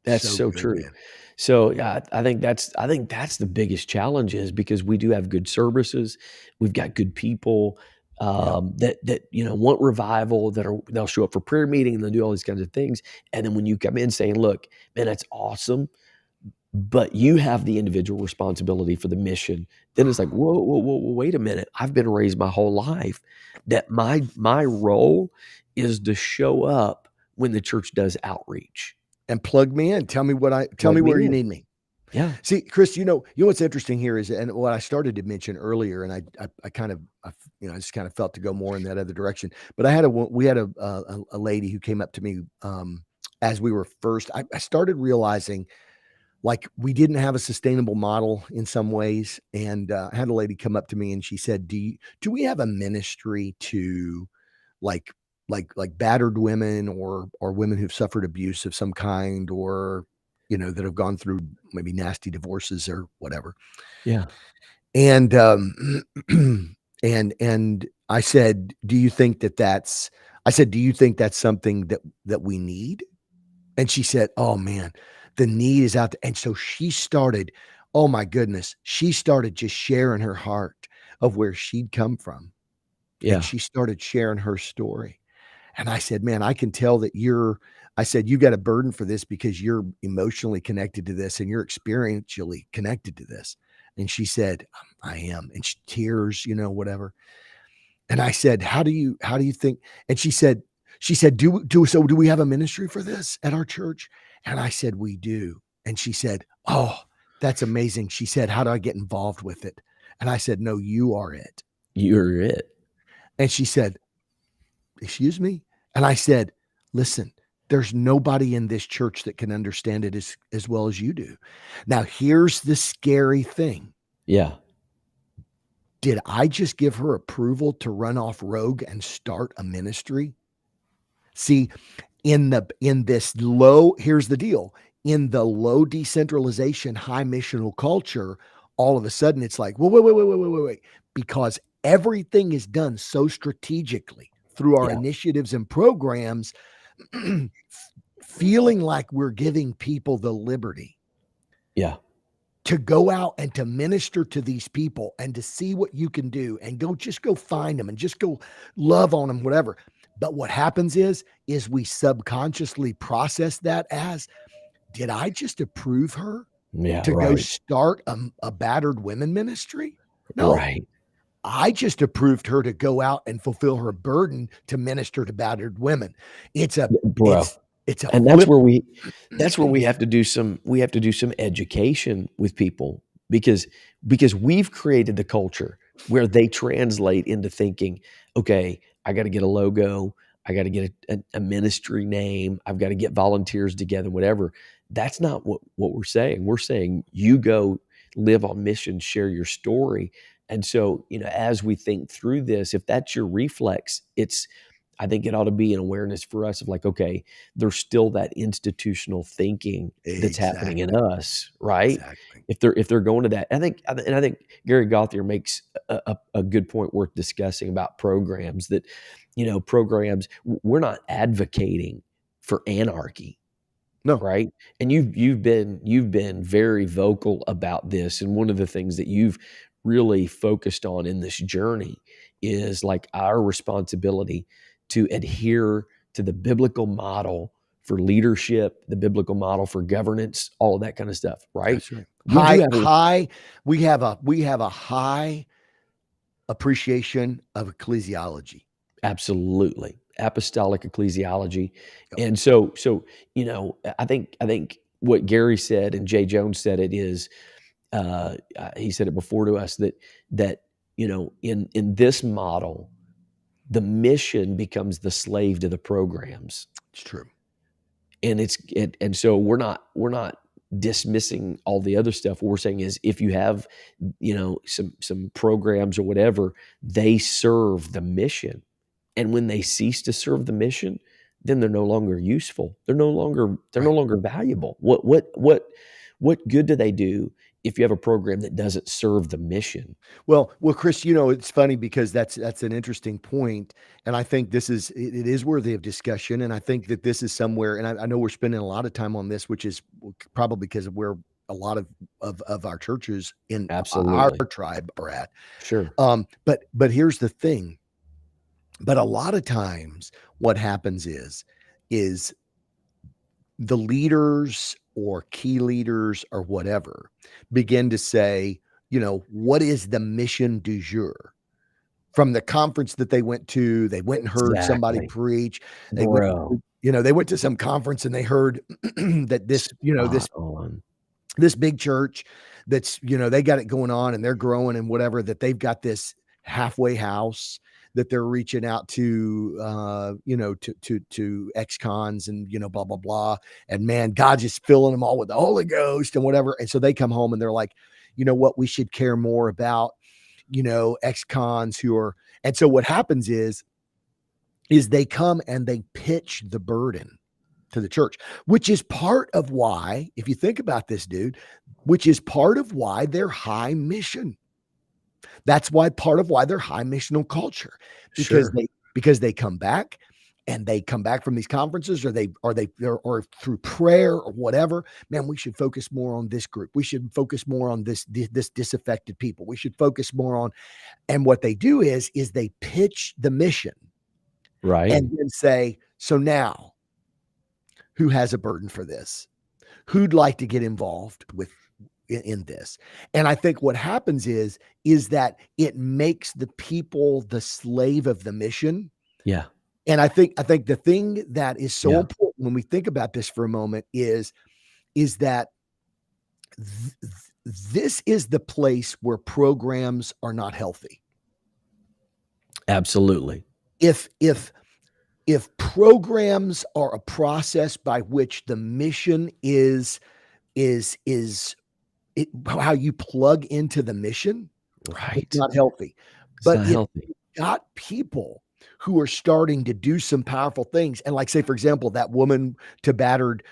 That's So so good, true. man. So, yeah, I think that's the biggest challenge, is because we do have good services, we've got good people, Yep. that want revival, they'll show up for prayer meeting, and they'll do all these kinds of things, and then when you come in saying, "Look, man, that's awesome, but you have the individual responsibility for the mission," then it's like, "Whoa, whoa, whoa, whoa, wait a minute, I've been raised my whole life that my role is to show up when the church does outreach. And plug me in. Tell me Plug me where you in." need me. Yeah. See, Chris, what's interesting here is, and what I started to mention earlier, and I kind of, I just kind of felt to go more in that other direction. But we had a lady who came up to me, as we were first. I started realizing, like, we didn't have a sustainable model in some ways, and I had a lady come up to me and she said, do we have a ministry to, like battered women, or women who've suffered abuse of some kind, or that have gone through maybe nasty divorces or whatever. Yeah. And and I said, do you think that's something that we need? And she said, oh man, the need is out there. And so she started, oh my goodness, she started just sharing her heart of where she'd come from, and Yeah. she started sharing her story. And I said, "Man, I can tell that I said, "You got a burden for this because you're emotionally connected to this and you're experientially connected to this." And she said, "I am." And tears, whatever. And I said, "How do you think?" And she said, "Do we have a ministry for this at our church?" And I said, "We do." And she said, "Oh, that's amazing." She said, "How do I get involved with it?" And I said, "No, you are it." You're it. And she said, excuse me? And I said, listen, there's nobody in this church that can understand it as well as you do. Now, here's the scary thing. Yeah. Did I just give her approval to run off rogue and start a ministry? See, here's the deal. In the low decentralization, high missional culture, all of a sudden it's like, well, wait, because everything is done so strategically through our Yeah. initiatives and programs, feeling like we're giving people the liberty Yeah. to go out and to minister to these people and to see what you can do, and go find them and just go love on them, whatever. But what happens is we subconsciously process that as, did I just approve her Yeah, to go right. start a battered women ministry? No, Right. I just approved her to go out and fulfill her burden to minister to battered women. It's a Bro. it's a And that's flip. where we have to do some education with people, because we've created the culture where they translate into thinking, okay, I got to get a logo, I got to get a ministry name, I've got to get volunteers together, whatever. That's not what we're saying. We're saying you go live on mission, share your story. And so, as we think through this, if that's your reflex, it's I think it ought to be an awareness for us of like, okay, there's still that institutional thinking that's happening in Exactly, us, right? exactly. If they're going to that, I think Gary Gauthier makes a good point worth discussing about programs that, programs, we're not advocating for anarchy, No, right? And you've been very vocal about this, and one of the things that you've really focused on in this journey is like our responsibility to adhere to the biblical model for leadership, the biblical model for governance, all of that kind of stuff, right? that's right. We do High have a high we have a high appreciation of ecclesiology. absolutely apostolic ecclesiology. Yep. And so I think what Gary said and Jay Jones said it is he said it before to us that in this model, the mission becomes the slave to the programs, It's true. and so we're not dismissing all the other stuff. What we're saying is, if you have some programs or whatever, they serve the mission, and when they cease to serve the mission, then they're no longer useful. They're no longer valuable. What good do they do if you have a program that doesn't serve the mission? Well, Chris, it's funny because that's an interesting point, and I think it is worthy of discussion, and I think that this is somewhere, and I know we're spending a lot of time on this, which is probably because of where a lot of our churches in our Absolutely. tribe are at. Sure. But here's the thing. But a lot of times, what happens is the leaders or key leaders or whatever begin to say, what is the mission du jour? From the conference that they went to, they went and heard somebody Exactly. preach. They went, Bro, they went to some conference and they heard that spot on. this big church that's, they got it going on and they're growing and whatever, that they've got this halfway house that they're reaching out to, to ex-cons and, blah, blah, blah. And man, God just filling them all with the Holy Ghost and whatever. And so they come home and they're like, you know what, we should care more about, ex-cons who are, and so what happens is they come and they pitch the burden to the church, which is part of why, if you think about this, dude, which is part of why they're high mission. That's why part of why they're high missional culture, because Sure. they come back and they come back from these conferences or through prayer or whatever. Man, we should focus more on this group. We should focus more on this disaffected people. We should focus more on, and what they do is they pitch the mission Right. and then say, so now who has a burden for this? Who'd like to get involved in this? And I think what happens is that it makes the people the slave of the mission. Yeah. And I think the thing that is so Yeah. important when we think about this for a moment is that this is the place where programs are not healthy. Absolutely. If programs are a process by which the mission is how you plug into the mission, Right. it's not healthy. It's But not if healthy. you've got people who are starting to do some powerful things, and like, say, for example, that woman to battered,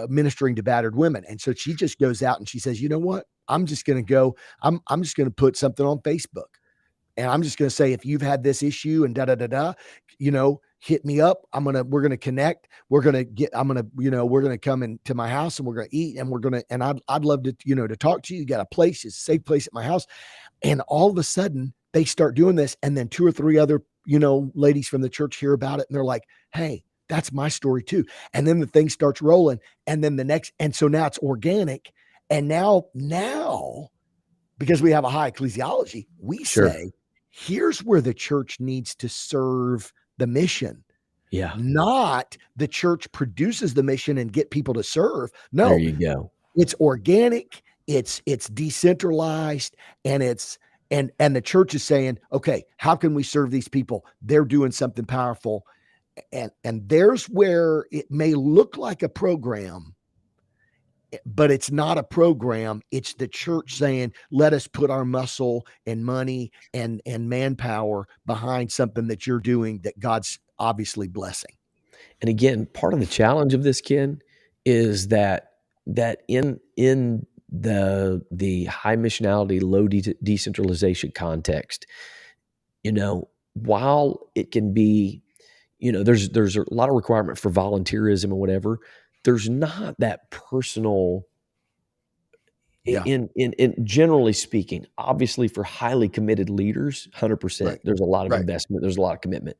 ministering to battered women, and so she just goes out and she says, "You know what? I'm just gonna go. I'm just gonna put something on Facebook, and I'm just gonna say, if you've had this issue and da da da da, hit me up. We're gonna connect. We're gonna come into my house and we're gonna eat and I'd love to, to talk to you. You got a place, it's a safe place at my house." And all of a sudden they start doing this. And then two or three other, ladies from the church hear about it and they're like, "Hey, that's my story too." And then the thing starts rolling. And then and so now it's organic. And now, because we have a high ecclesiology, we Sure. say, here's where the church needs to serve the mission. Yeah. Not the church produces the mission and get people to serve. There No, you go. it's organic, it's decentralized, and and the church is saying, okay, how can we serve these people? They're doing something powerful. And there's where it may look like a program, but it's not a program. It's the church saying, let us put our muscle and money and manpower behind something that you're doing that God's obviously blessing. And again, part of the challenge of this, Ken, is that in the high missionality, low decentralization context, while it can be, there's a lot of requirement for volunteerism or whatever, there's not that personal Yeah. in generally speaking. Obviously, for highly committed leaders, 100%, Right. there's a lot of Right. investment, there's a lot of commitment.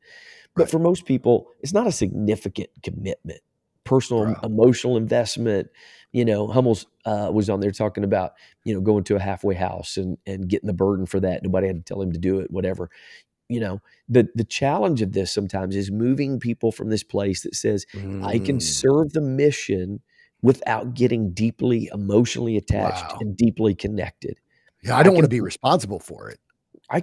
But Right. for most people, it's not a significant commitment. Personal, Bruh. emotional investment. Hummels was on there talking about, going to a halfway house and getting the burden for that. Nobody had to tell him to do it, whatever. The challenge of this sometimes is moving people from this place that says, I can Mm. serve the mission without getting deeply emotionally attached Wow. and deeply connected. Yeah, I I don't want can to be responsible for it. I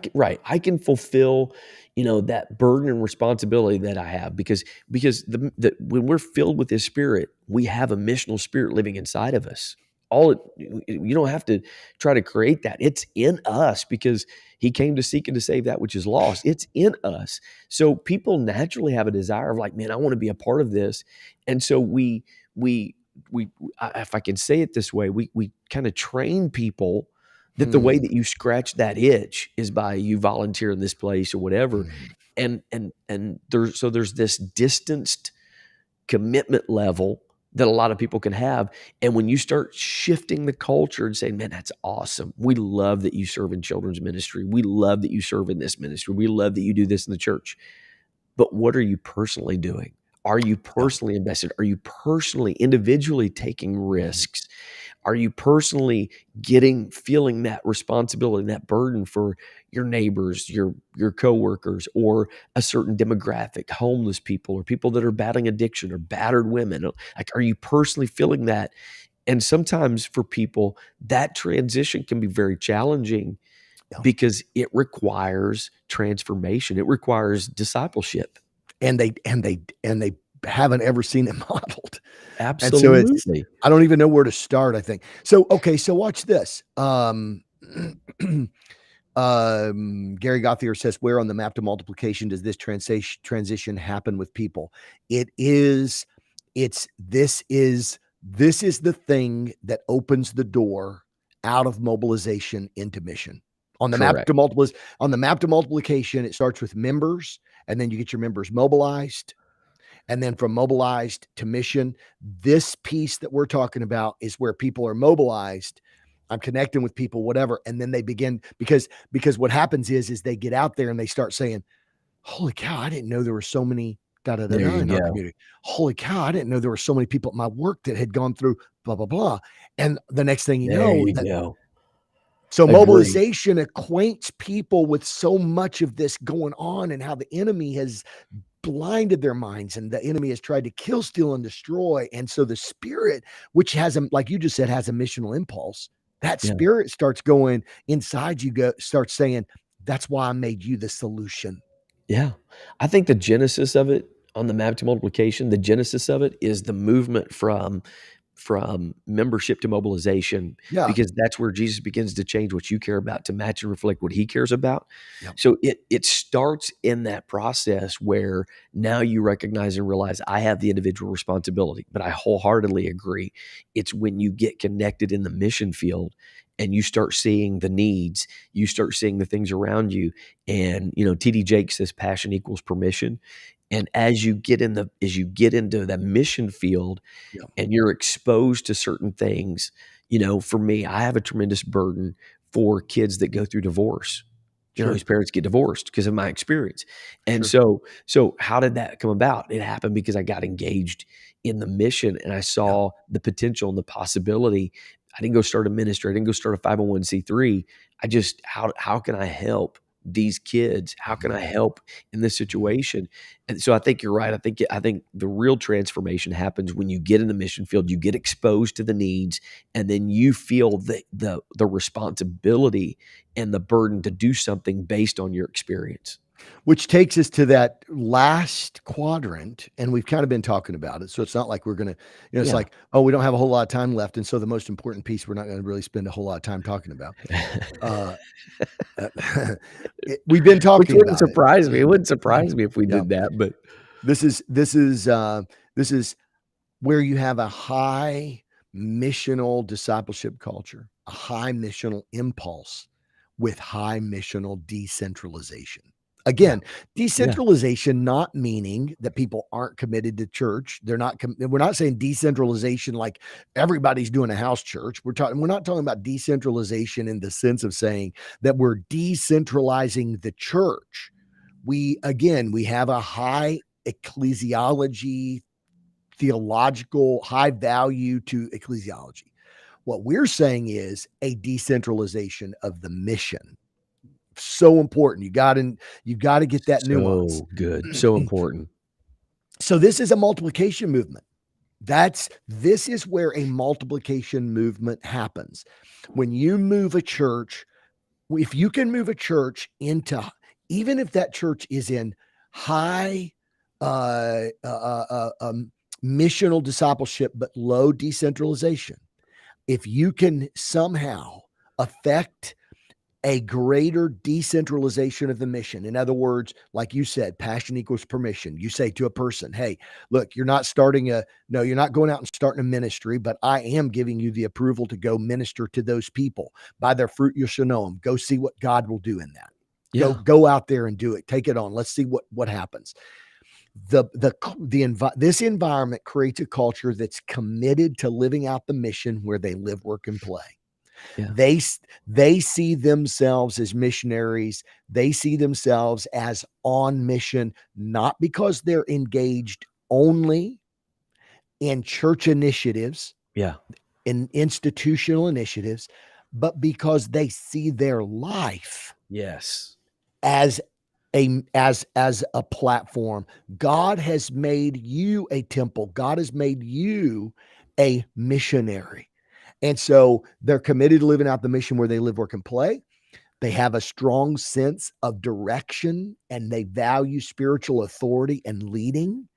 can fulfill, that burden and responsibility that I have because when we're filled with His Spirit, we have a missional spirit living inside of us. You don't have to try to create that. It's in us because He came to seek and to save that which is lost. It's in us. So people naturally have a desire of like, man, I want to be a part of this. And so we if I can say it this way, we kind of train people that the way Hmm. that you scratch that itch is by you volunteer in this place or whatever. Hmm. And there's this distanced commitment level that a lot of people can have. And when you start shifting the culture and saying, man, that's awesome. We love that you serve in children's ministry. We love that you serve in this ministry. We love that you do this in the church. But what are you personally doing? Are you Yeah. personally invested? Are you personally, individually taking Mhm. risks? Are you personally feeling that responsibility, that burden for your neighbors, your coworkers, or a certain demographic, homeless people, or people that are battling addiction or battered women? Like, are you personally feeling that? And sometimes for people, that transition can be very challenging Yeah. because it requires transformation. It requires discipleship. And they haven't ever seen it modeled. And so it's Absolutely. I don't even know where to start, I think. So, okay, so watch this. Gary Gothier says, "Where on the map to multiplication does this transition happen with people?" It is, this is the thing that opens the door out of mobilization into mission. On the map Correct. to multiplication, it starts with members, and then you get your members mobilized, and then from mobilized to mission. This piece that we're talking about is where people are mobilized. I'm connecting with people, whatever, and then they begin because what happens is they get out there and they start saying, "Holy cow, I didn't know there were so many da da da There da you in our go. community. Holy cow, I didn't know there were so many people at my work that had gone through blah blah blah." And the next thing you There know, you that go. so Agree. mobilization acquaints people with so much of this going on and how the enemy has blinded their minds and the enemy has tried to kill, steal, and destroy. And so the spirit, which has a, like you just said, has a missional impulse, that Yeah. spirit starts going inside you, starts saying, that's why I made you the solution. Yeah. I think the genesis of it on the map to multiplication, the genesis of it is the movement from membership to mobilization, Yeah. because that's where Jesus begins to change what you care about to match and reflect what He cares about. Yep. So it starts in that process where now you recognize and realize I have the individual responsibility. But I wholeheartedly agree. It's when you get connected in the mission field and you start seeing the needs, you start seeing the things around you. And TD Jakes says passion equals permission. And as you get into that mission field, Yep. and you're exposed to certain things. For me, I have a tremendous burden for kids that go through divorce. Sure. Whose parents get divorced because of my experience. And Sure. so how did that come about? It happened because I got engaged in the mission and I Yeah. saw the potential and the possibility. I didn't go start a ministry. I didn't go start a 501c3. I just, how can I help these kids? How can I Mhm. help in this Mhm. situation? And so I think you're right. I think the real transformation happens when you get in the mission field, you get exposed to the needs, and then you feel the responsibility and the burden to do something based on your experience. Which takes us to that last quadrant, and we've kind of been talking about it. So it's not like we're gonna, it's Yeah. like, oh, we don't have a whole lot of time left, and so the most important piece we're not gonna really spend a whole lot of time talking about. Uh, we've been Which talking wouldn't about it. surprise me. It wouldn't surprise me if we Yeah. did that, but This is where you have a high missional discipleship culture, a high missional impulse with high missional decentralization. yeah, Again, yeah, decentralization not meaning that people aren't committed to church. We're not saying decentralization like everybody's doing a house church. We're not talking about decentralization in the sense of saying that we're decentralizing the church. We have a high ecclesiology, theological, high value to ecclesiology. What we're saying is a decentralization of the mission. So important. You got to get that nuance. so good, so important. So this is a multiplication movement. This is where a multiplication movement happens. When you move a church, if you can move a church into, even if that church is in high uh, uh, uh, um, missional discipleship but low decentralization, if you can somehow affect a greater decentralization of the mission. In other words, like you said, passion equals permission. You say to a person, hey, look, you're not going out and starting a ministry, but I am giving you the approval to go minister to those people. By their fruit, you shall know them. Go see what God will do in that. Yeah, Go out there and do it. Take it on. Let's see what happens. This environment creates a culture that's committed to living out the mission where they live, work, and play. yeah, They see themselves as missionaries. They see themselves as on mission, not because they're engaged only in church initiatives, yeah, in institutional initiatives, but because they see their life yes, as a platform. God has made you a temple. God has made you a missionary. And so they're committed to living out the mission where they live, work, and play. They have a strong sense of direction and they value spiritual authority and leading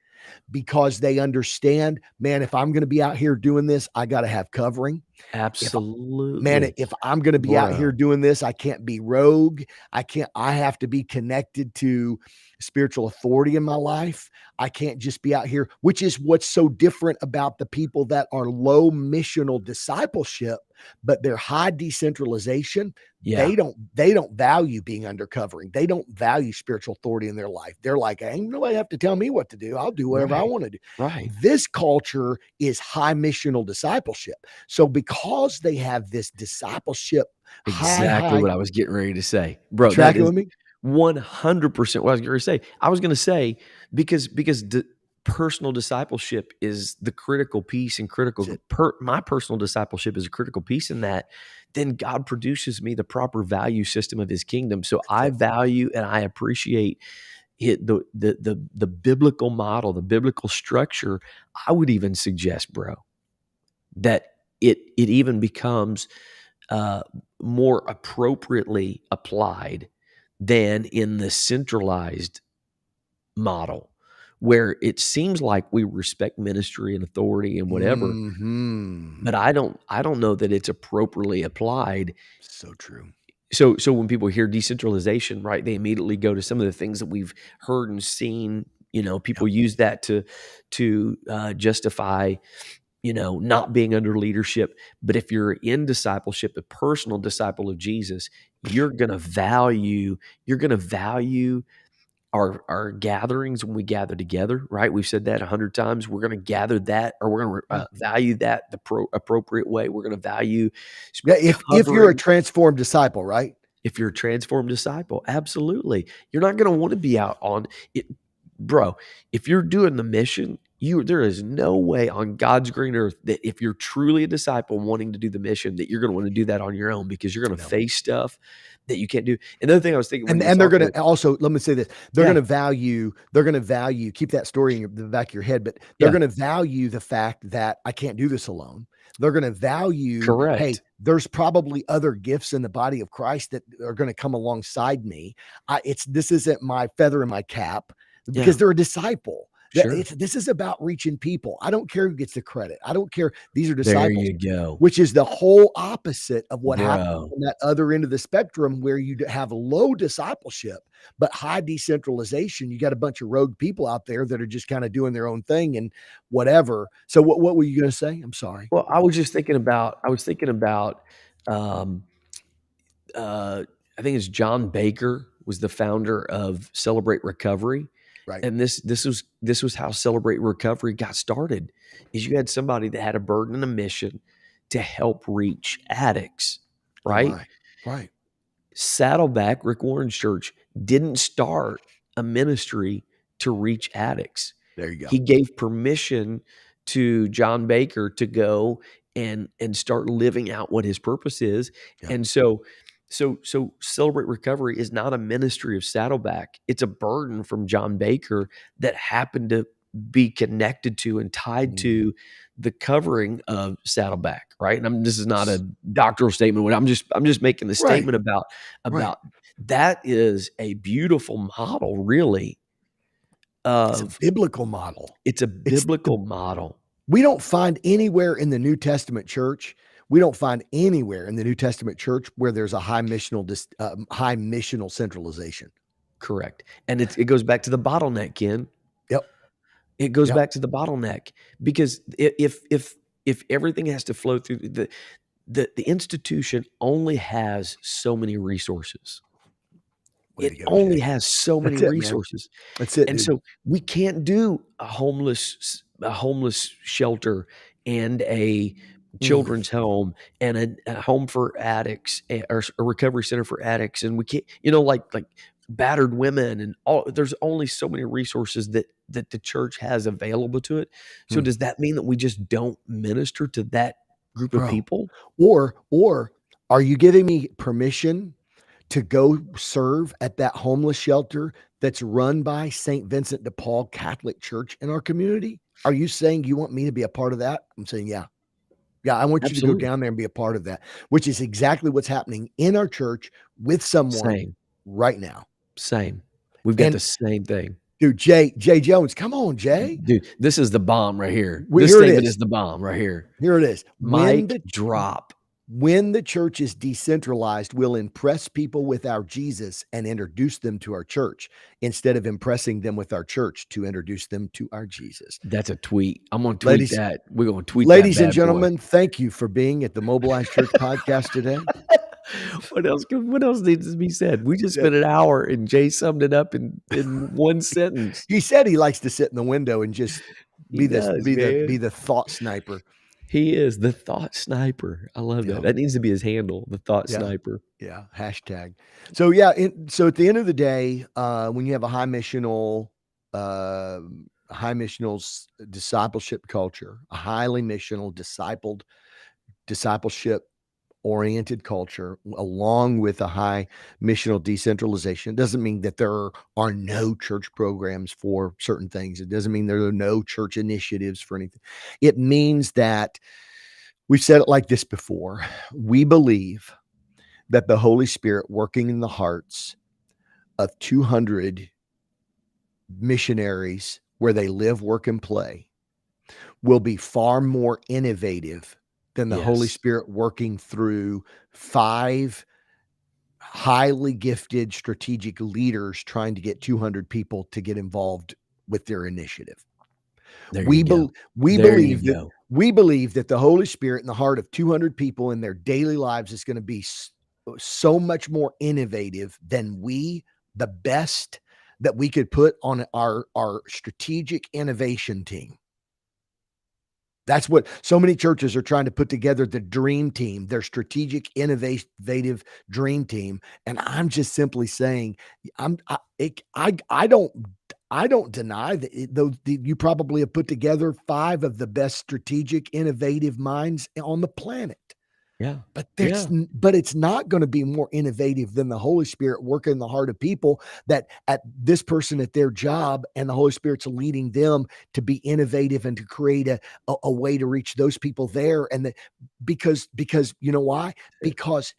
because they understand, man, if I'm going to be out here doing this, I got to have covering. If absolutely, if I'm going to be out here bro. doing this, I can't be rogue. I have to be connected to spiritual authority in my life. I can't just be out here, which is what's so different about the people that are low missional discipleship, but they're high decentralization. Yeah, They don't value being under covering. They don't value spiritual authority in their life. They're like, ain't nobody have to tell me what to do. I'll do whatever I right, want to do. right. This culture is high missional discipleship. So because they have this discipleship, Exactly high, what I was getting ready to say. you Bro, that tracking is with me? 100% what I was gonna say. I was gonna say because personal discipleship is the critical piece and That's critical it. my personal discipleship is a critical piece in that, then God produces me the proper value system of his kingdom. So That's I it. value and I appreciate it, the biblical model, the biblical structure. I would even suggest, bro, that it even becomes uh, more appropriately applied than in the centralized model, where it seems like we respect ministry and authority and whatever, Mhm. but I don't know that it's appropriately applied. So true. So when people hear decentralization, right, they immediately go to some of the things that we've heard and seen. Yeah. People use that to justify not being under leadership. But if you're in discipleship, a personal disciple of Jesus, you're going to value our gatherings when we gather together, right? We've said that 100 times. We're going to gather that, or we're going Yeah. to value that the appropriate way. We're going to value Yeah, if you're a covering. transformed disciple, right? If you're a transformed disciple, absolutely. You're not going to want to be out on it, bro. If you're doing the mission, there is no way on God's green earth that if you're truly a disciple wanting to do the mission, that you're going to want to do that on your own, because you're going to No. face stuff that you can't do. Another thing I was thinking when you were And they're talking, gonna also, let me say this, yeah, they're gonna value, keep that story in the back of your head, but they're yeah, gonna value the fact that I can't do this alone. They're gonna value, "Hey, Correct. there's probably other gifts in the body of Christ that are gonna come alongside me. This isn't my feather in my cap," Yeah, because they're a disciple. sure. This is about reaching people. I don't care who gets the credit. I don't care. These are There disciples, you go. which is the whole opposite of what happens Bro. on that other end of the spectrum where you have low discipleship, but high decentralization. You got a bunch of rogue people out there that are just kind of doing their own thing and whatever. So what were you going to say? I'm sorry. Well, I was thinking about, um, I think it's John Baker was the founder of Celebrate Recovery, Right. and this was how Celebrate Recovery got started, is you had somebody that had a burden and a mission to help reach addicts, Oh right? my. Right. Saddleback, Rick Warren's church, didn't start a ministry to reach addicts. There you go. He gave permission to John Baker to go and start living out what his purpose is. Yep. And so Celebrate Recovery is not a ministry of Saddleback. It's a burden from John Baker that happened to be connected to and tied to the covering of Saddleback, right? And this is not a doctoral statement. I'm just making the Right. statement about Right. that is a beautiful model, really. It's a biblical model. It's a biblical model. We don't find anywhere in the New Testament church. We don't find anywhere in the New Testament church where there's a high missional centralization. Correct. And it goes back to the bottleneck, Ken. Yep. It goes Yep. back to the bottleneck because if everything has to flow through the institution only has so many resources. Way It to go, only Jay. has so many That's it, man. resources. That's it, And dude. so we can't do a homeless shelter and a children's home and a home for addicts or a recovery center for addicts. And we can't, like battered women and all. There's only so many resources that the church has available to it. So does that mean that we just don't minister to that group of Bro. people? Or are you giving me permission to go serve at that homeless shelter that's run by St. Vincent de Paul Catholic Church in our community? Are you saying you want me to be a part of that? I'm saying, yeah. Yeah, I want you to go Absolutely. down there and be a part of that, which is exactly what's happening in our church with someone Same. right now. Same. We've got And the same thing. dude, Jay Jones, come on, Jay. Dude, this is the bomb right here. Well, This here it statement is. is the bomb right here. Here it is. Mic drop. When the church is decentralized, we'll impress people with our Jesus and introduce them to our church instead of impressing them with our church to introduce them to our Jesus. That's a tweet. I'm going to tweet that. We're going to tweet that Ladies and bad boy. gentlemen, thank you for being at the Mobilized Church podcast today. What else needs to be said? We just spent an hour and Jay summed it up in one sentence. He said he likes to sit in the window and just He be does, the thought sniper. He is the thought sniper. I love that. That needs to be his handle, the thought sniper. Yeah, hashtag. So yeah, so at the end of the day, when you have a high missional discipleship culture, a highly missional discipleship oriented culture, along with a high missional decentralization, it doesn't mean that there are no church programs for certain things. It doesn't mean there are no church initiatives for anything. It means that we've said it like this before. We believe that the Holy Spirit working in the hearts of 200 missionaries where they live, work, and play will be far more innovative than the Holy Spirit working through 5 highly gifted strategic leaders trying to get 200 people to get involved with their initiative. We believe that the Holy Spirit in the heart of 200 people in their daily lives is going to be so much more innovative than the best that we could put on our strategic innovation team. That's what so many churches are trying to put together, the dream team, their strategic, innovative dream team. And I'm just simply saying, I don't deny that you probably have put together 5 of the best strategic, innovative minds on the planet. Yeah. But Yeah. but it's not gonna be more innovative than the Holy Spirit working in the heart of people that at this person at their job, and the Holy Spirit's leading them to be innovative and to create a way to reach those people there. And that because you know why? Because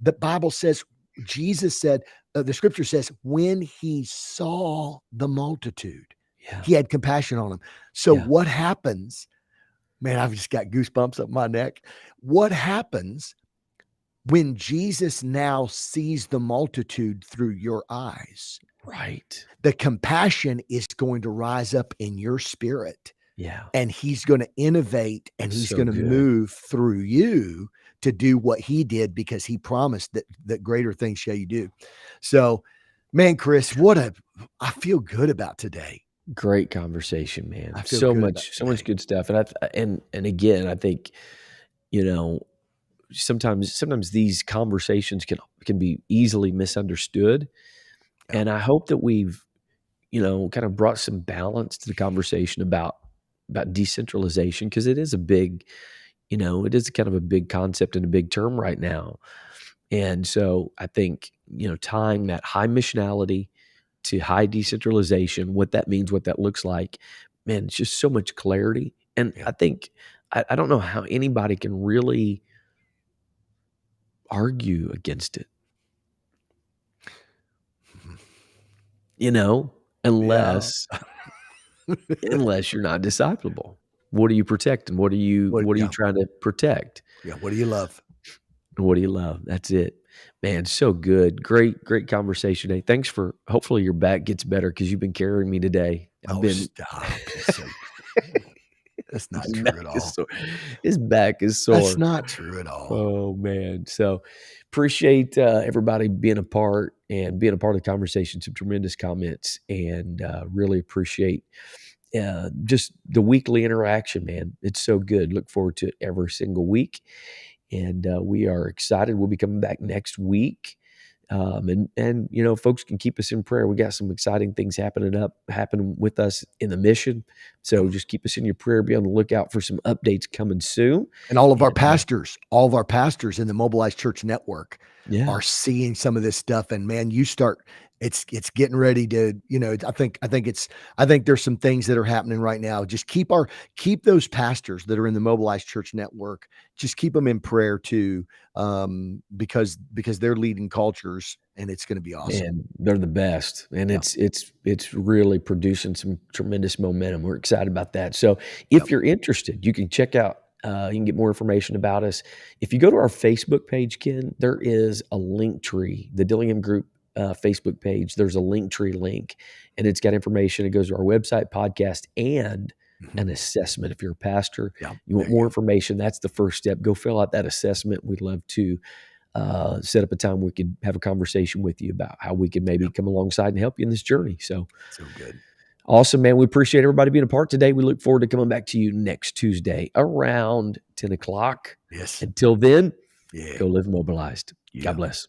the Bible says, Jesus said, the scripture says, when he saw the multitude, Yeah. he had compassion on them. So Yeah. what happens? Man, I've just got goosebumps up my neck. What happens when Jesus now sees the multitude through your eyes? Right. The compassion is going to rise up in your spirit, Yeah. and he's gonna innovate, and he's So gonna good. move through you to do what he did, because he promised that greater things shall you do. So, man, Chris, I feel good about today. Great conversation, man. I feel So good about much so much today. good stuff, and and again, I think, you know, sometimes these conversations can be easily misunderstood, Yeah, and I hope that we've, kind of brought some balance to the conversation about decentralization, because it is a big, it is kind of a big concept and a big term right now. And so I think, tying that high missionality to high decentralization, what that means, what that looks like, man, it's just so much clarity. And yeah. I think I don't know how anybody can really argue against it, Mhm. you know, Yeah. unless unless you're not disciplable. What are you protecting? What are you Yeah, trying to protect? yeah, what do you love? What do you love? That's it. Man, so good. Great conversation today. Thanks for hopefully your back gets better because you've been carrying me today. I've Oh, been stop. That's his not true back at is all. sore. His back is That's sore. not true at all. Oh man. So appreciate everybody being a part and being a part of the conversation. Some tremendous comments, and really appreciate just the weekly interaction, man. It's so good. Look forward to it every single week. And we are excited. We'll be coming back next week. And folks can keep us in prayer. We got some exciting things happening with us in the mission. Yep. So just keep us in your prayer. Be on the lookout for some updates coming soon. And all of our And pastors, in the Mobilized Church Network yeah, are seeing some of this stuff. And man, it's getting ready to, I think there's some things that are happening right now. Just keep those pastors that are in the Mobilized Church Network, just keep them in prayer too. Because they're leading cultures, and it's going to be awesome. man, they're the best, and Yeah. it's really producing some tremendous momentum. We're excited about that. So, Yep. if you're interested, you can check out. You can get more information about us if you go to our Facebook page. Ken, there is a link tree, the Dillingham Group Facebook page. There's a link tree link, and it's got information. It goes to our website, podcast, and Mhm. an assessment. If you're a pastor, Yeah. you want There you more go. information. That's the first step. Go fill out that assessment. We'd love to set up a time we could have a conversation with you about how we could maybe Yep. come alongside and help you in this journey. So So good. awesome, man. We appreciate everybody being a part today. We look forward to coming back to you next Tuesday around 10 o'clock. Yes. Until then, Yeah. go live mobilized. God Yeah. bless.